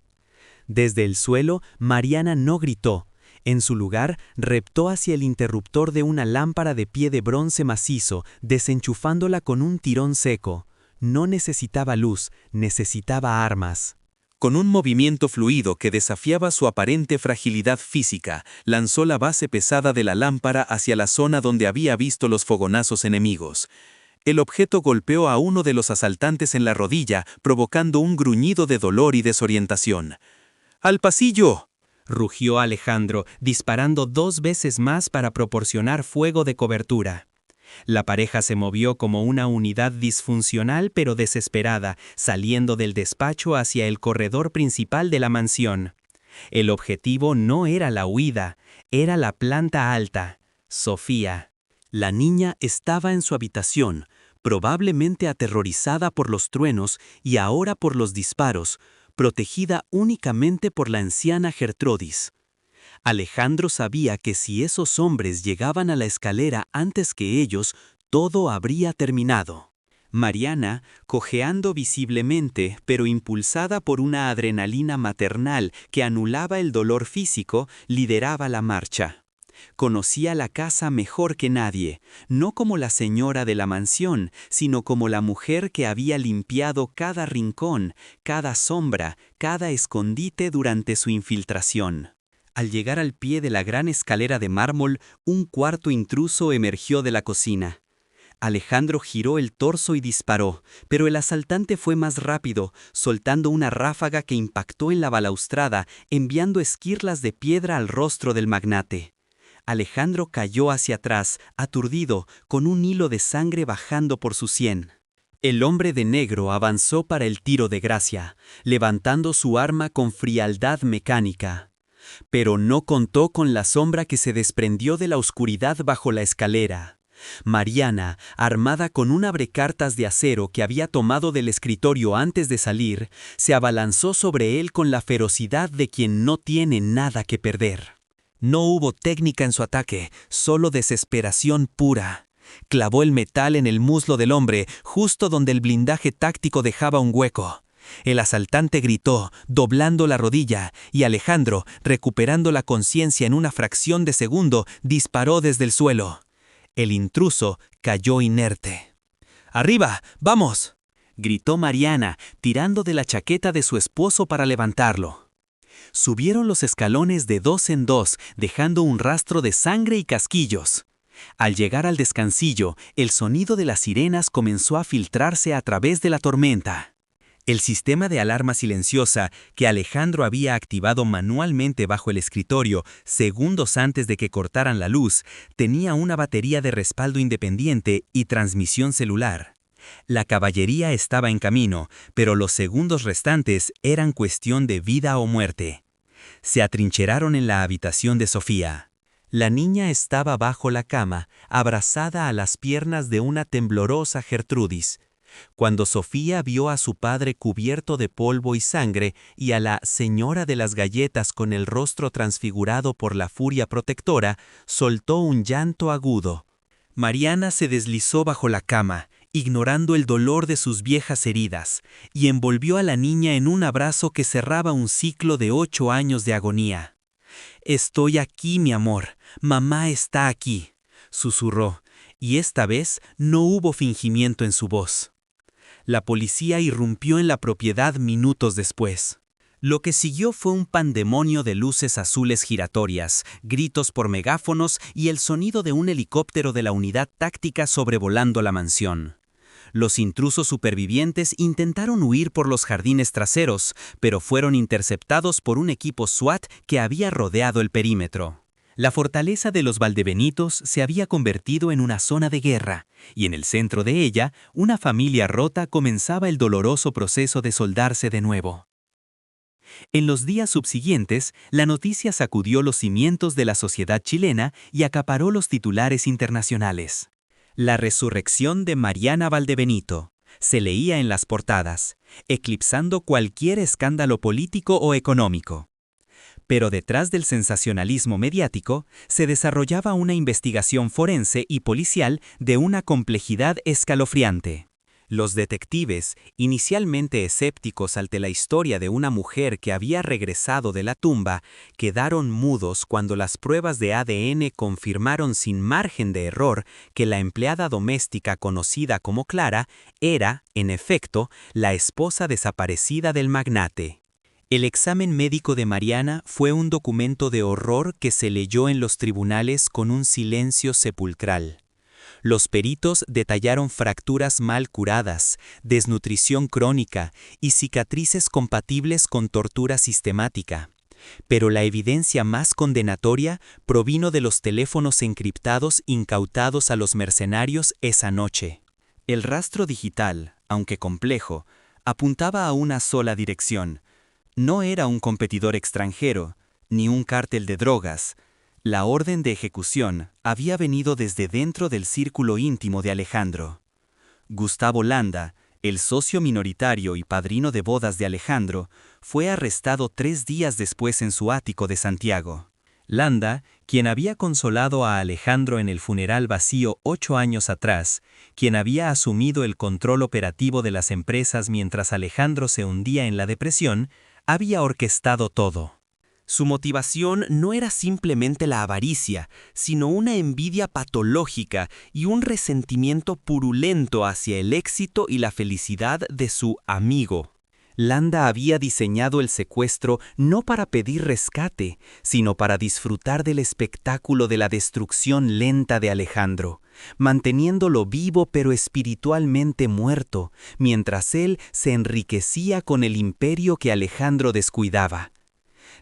Desde el suelo, Mariana no gritó. En su lugar, reptó hacia el interruptor de una lámpara de pie de bronce macizo, desenchufándola con un tirón seco. No necesitaba luz, necesitaba armas. Con un movimiento fluido que desafiaba su aparente fragilidad física, lanzó la base pesada de la lámpara hacia la zona donde había visto los fogonazos enemigos. El objeto golpeó a uno de los asaltantes en la rodilla, provocando un gruñido de dolor y desorientación. ¡Al pasillo!, rugió Alejandro, disparando 2 veces más para proporcionar fuego de cobertura. La pareja se movió como una unidad disfuncional pero desesperada, saliendo del despacho hacia el corredor principal de la mansión. El objetivo no era la huida, era la planta alta, Sofía. La niña estaba en su habitación, probablemente aterrorizada por los truenos y ahora por los disparos, protegida únicamente por la anciana Gertrudis. Alejandro sabía que si esos hombres llegaban a la escalera antes que ellos, todo habría terminado. Mariana, cojeando visiblemente, pero impulsada por una adrenalina maternal que anulaba el dolor físico, lideraba la marcha. Conocía la casa mejor que nadie, no como la señora de la mansión, sino como la mujer que había limpiado cada rincón, cada sombra, cada escondite durante su infiltración. Al llegar al pie de la gran escalera de mármol, un cuarto intruso emergió de la cocina. Alejandro giró el torso y disparó, pero el asaltante fue más rápido, soltando una ráfaga que impactó en la balaustrada, enviando esquirlas de piedra al rostro del magnate. Alejandro cayó hacia atrás, aturdido, con un hilo de sangre bajando por su sien. El hombre de negro avanzó para el tiro de gracia, levantando su arma con frialdad mecánica. Pero no contó con la sombra que se desprendió de la oscuridad bajo la escalera. Mariana, armada con un abrecartas de acero que había tomado del escritorio antes de salir, se abalanzó sobre él con la ferocidad de quien no tiene nada que perder. No hubo técnica en su ataque, solo desesperación pura. Clavó el metal en el muslo del hombre, justo donde el blindaje táctico dejaba un hueco. El asaltante gritó, doblando la rodilla, y Alejandro, recuperando la conciencia en una fracción de segundo, disparó desde el suelo. El intruso cayó inerte. ¡Arriba! ¡Vamos!, gritó Mariana, tirando de la chaqueta de su esposo para levantarlo. Subieron los escalones de dos en dos, dejando un rastro de sangre y casquillos. Al llegar al descansillo, el sonido de las sirenas comenzó a filtrarse a través de la tormenta. El sistema de alarma silenciosa que Alejandro había activado manualmente bajo el escritorio segundos antes de que cortaran la luz, tenía una batería de respaldo independiente y transmisión celular. La caballería estaba en camino, pero los segundos restantes eran cuestión de vida o muerte. Se atrincheraron en la habitación de Sofía. La niña estaba bajo la cama, abrazada a las piernas de una temblorosa Gertrudis. Cuando Sofía vio a su padre cubierto de polvo y sangre y a la señora de las galletas con el rostro transfigurado por la furia protectora, soltó un llanto agudo. Mariana se deslizó bajo la cama, ignorando el dolor de sus viejas heridas, y envolvió a la niña en un abrazo que cerraba un ciclo de 8 años de agonía. «Estoy aquí, mi amor. Mamá está aquí», susurró, y esta vez no hubo fingimiento en su voz. La policía irrumpió en la propiedad minutos después. Lo que siguió fue un pandemonio de luces azules giratorias, gritos por megáfonos y el sonido de un helicóptero de la unidad táctica sobrevolando la mansión. Los intrusos supervivientes intentaron huir por los jardines traseros, pero fueron interceptados por un equipo SWAT que había rodeado el perímetro. La fortaleza de los Valdebenitos se había convertido en una zona de guerra, y en el centro de ella, una familia rota comenzaba el doloroso proceso de soldarse de nuevo. En los días subsiguientes, la noticia sacudió los cimientos de la sociedad chilena y acaparó los titulares internacionales. La resurrección de Mariana Valdebenito se leía en las portadas, eclipsando cualquier escándalo político o económico. Pero detrás del sensacionalismo mediático se desarrollaba una investigación forense y policial de una complejidad escalofriante. Los detectives, inicialmente escépticos ante la historia de una mujer que había regresado de la tumba, quedaron mudos cuando las pruebas de ADN confirmaron sin margen de error que la empleada doméstica conocida como Clara era, en efecto, la esposa desaparecida del magnate. El examen médico de Mariana fue un documento de horror que se leyó en los tribunales con un silencio sepulcral. Los peritos detallaron fracturas mal curadas, desnutrición crónica y cicatrices compatibles con tortura sistemática. Pero la evidencia más condenatoria provino de los teléfonos encriptados incautados a los mercenarios esa noche. El rastro digital, aunque complejo, apuntaba a una sola dirección. No era un competidor extranjero, ni un cártel de drogas. La orden de ejecución había venido desde dentro del círculo íntimo de Alejandro. Gustavo Landa, el socio minoritario y padrino de bodas de Alejandro, fue arrestado 3 días después en su ático de Santiago. Landa, quien había consolado a Alejandro en el funeral vacío 8 años atrás, quien había asumido el control operativo de las empresas mientras Alejandro se hundía en la depresión, había orquestado todo. Su motivación no era simplemente la avaricia, sino una envidia patológica y un resentimiento purulento hacia el éxito y la felicidad de su amigo. Landa había diseñado el secuestro no para pedir rescate, sino para disfrutar del espectáculo de la destrucción lenta de Alejandro, manteniéndolo vivo pero espiritualmente muerto, mientras él se enriquecía con el imperio que Alejandro descuidaba.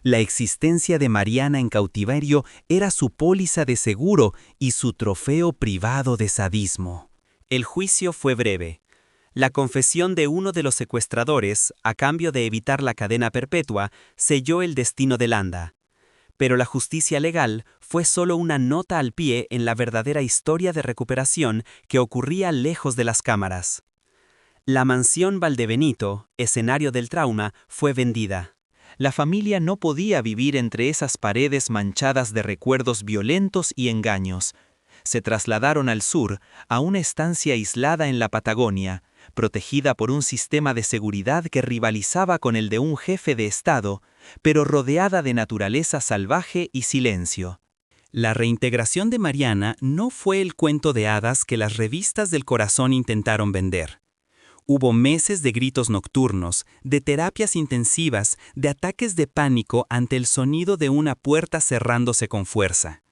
La existencia de Mariana en cautiverio era su póliza de seguro y su trofeo privado de sadismo. El juicio fue breve. La confesión de uno de los secuestradores, a cambio de evitar la cadena perpetua, selló el destino de Landa. Pero la justicia legal fue solo una nota al pie en la verdadera historia de recuperación que ocurría lejos de las cámaras. La mansión Valdebenito, escenario del trauma, fue vendida. La familia no podía vivir entre esas paredes manchadas de recuerdos violentos y engaños. Se trasladaron al sur, a una estancia aislada en la Patagonia, protegida por un sistema de seguridad que rivalizaba con el de un jefe de Estado, pero rodeada de naturaleza salvaje y silencio. La reintegración de Mariana no fue el cuento de hadas que las revistas del corazón intentaron vender. Hubo meses de gritos nocturnos, de terapias intensivas, de ataques de pánico ante el sonido de una puerta cerrándose con fuerza.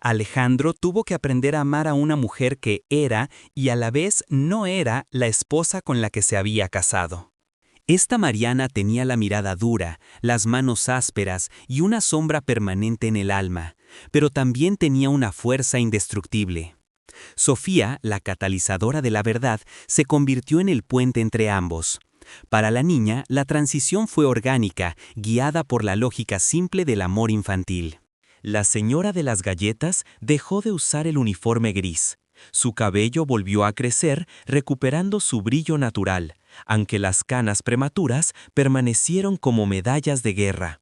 Alejandro tuvo que aprender a amar a una mujer que era y a la vez no era la esposa con la que se había casado. Esta Mariana tenía la mirada dura, las manos ásperas y una sombra permanente en el alma, pero también tenía una fuerza indestructible. Sofía, la catalizadora de la verdad, se convirtió en el puente entre ambos. Para la niña, la transición fue orgánica, guiada por la lógica simple del amor infantil. La señora de las galletas dejó de usar el uniforme gris. Su cabello volvió a crecer, recuperando su brillo natural, aunque las canas prematuras permanecieron como medallas de guerra.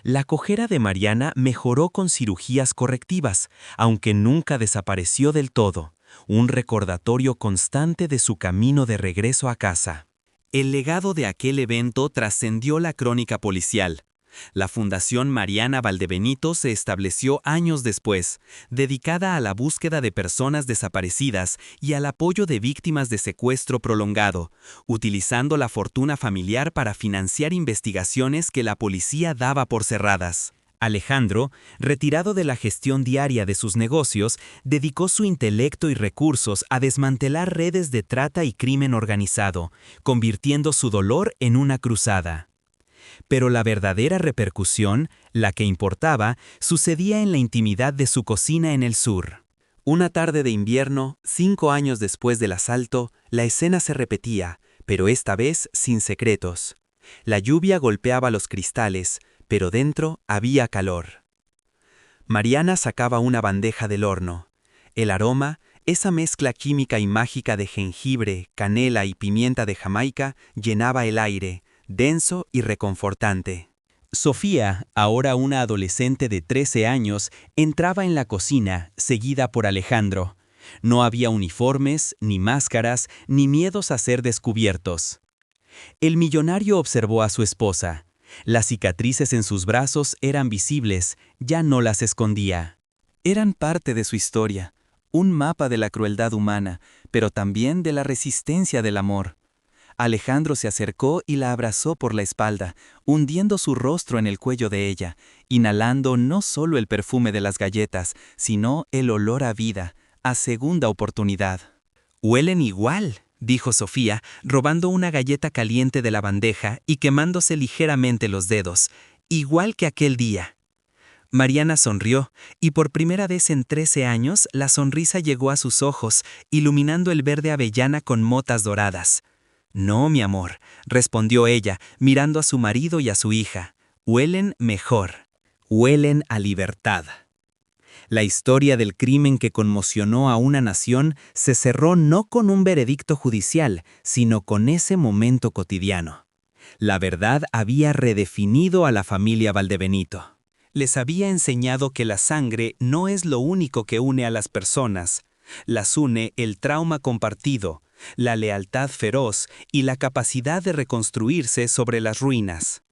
La cojera de Mariana mejoró con cirugías correctivas, aunque nunca desapareció del todo, un recordatorio constante de su camino de regreso a casa. El legado de aquel evento trascendió la crónica policial. La Fundación Mariana Valdebenito se estableció años después, dedicada a la búsqueda de personas desaparecidas y al apoyo de víctimas de secuestro prolongado, utilizando la fortuna familiar para financiar investigaciones que la policía daba por cerradas. Alejandro, retirado de la gestión diaria de sus negocios, dedicó su intelecto y recursos a desmantelar redes de trata y crimen organizado, convirtiendo su dolor en una cruzada. Pero la verdadera repercusión, la que importaba, sucedía en la intimidad de su cocina en el sur. Una tarde de invierno, 5 años después del asalto, la escena se repetía, pero esta vez sin secretos. La lluvia golpeaba los cristales, pero dentro había calor. Mariana sacaba una bandeja del horno. El aroma, esa mezcla química y mágica de jengibre, canela y pimienta de Jamaica, llenaba el aire, denso y reconfortante. Sofía, ahora una adolescente de 13 años, entraba en la cocina, seguida por Alejandro. No había uniformes, ni máscaras, ni miedos a ser descubiertos. El millonario observó a su esposa. Las cicatrices en sus brazos eran visibles, ya no las escondía. Eran parte de su historia, un mapa de la crueldad humana, pero también de la resistencia del amor. Alejandro se acercó y la abrazó por la espalda, hundiendo su rostro en el cuello de ella, inhalando no solo el perfume de las galletas, sino el olor a vida, a segunda oportunidad. «Huelen igual», dijo Sofía, robando una galleta caliente de la bandeja y quemándose ligeramente los dedos, «igual que aquel día». Mariana sonrió, y por primera vez en 13 años la sonrisa llegó a sus ojos, iluminando el verde avellana con motas doradas. «No, mi amor», respondió ella, mirando a su marido y a su hija. «Huelen mejor. Huelen a libertad». La historia del crimen que conmocionó a una nación se cerró no con un veredicto judicial, sino con ese momento cotidiano. La verdad había redefinido a la familia Valdebenito. Les había enseñado que la sangre no es lo único que une a las personas. Las une el trauma compartido, la lealtad feroz y la capacidad de reconstruirse sobre las ruinas.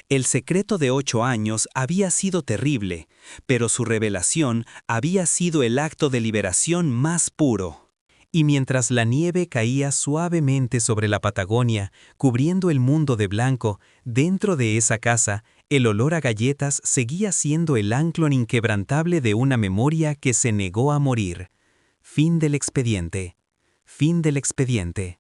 El secreto de 8 años había sido terrible, pero su revelación había sido el acto de liberación más puro. Y mientras la nieve caía suavemente sobre la Patagonia, cubriendo el mundo de blanco, dentro de esa casa, el olor a galletas seguía siendo el anclón inquebrantable de una memoria que se negó a morir. Fin del expediente. Fin del expediente.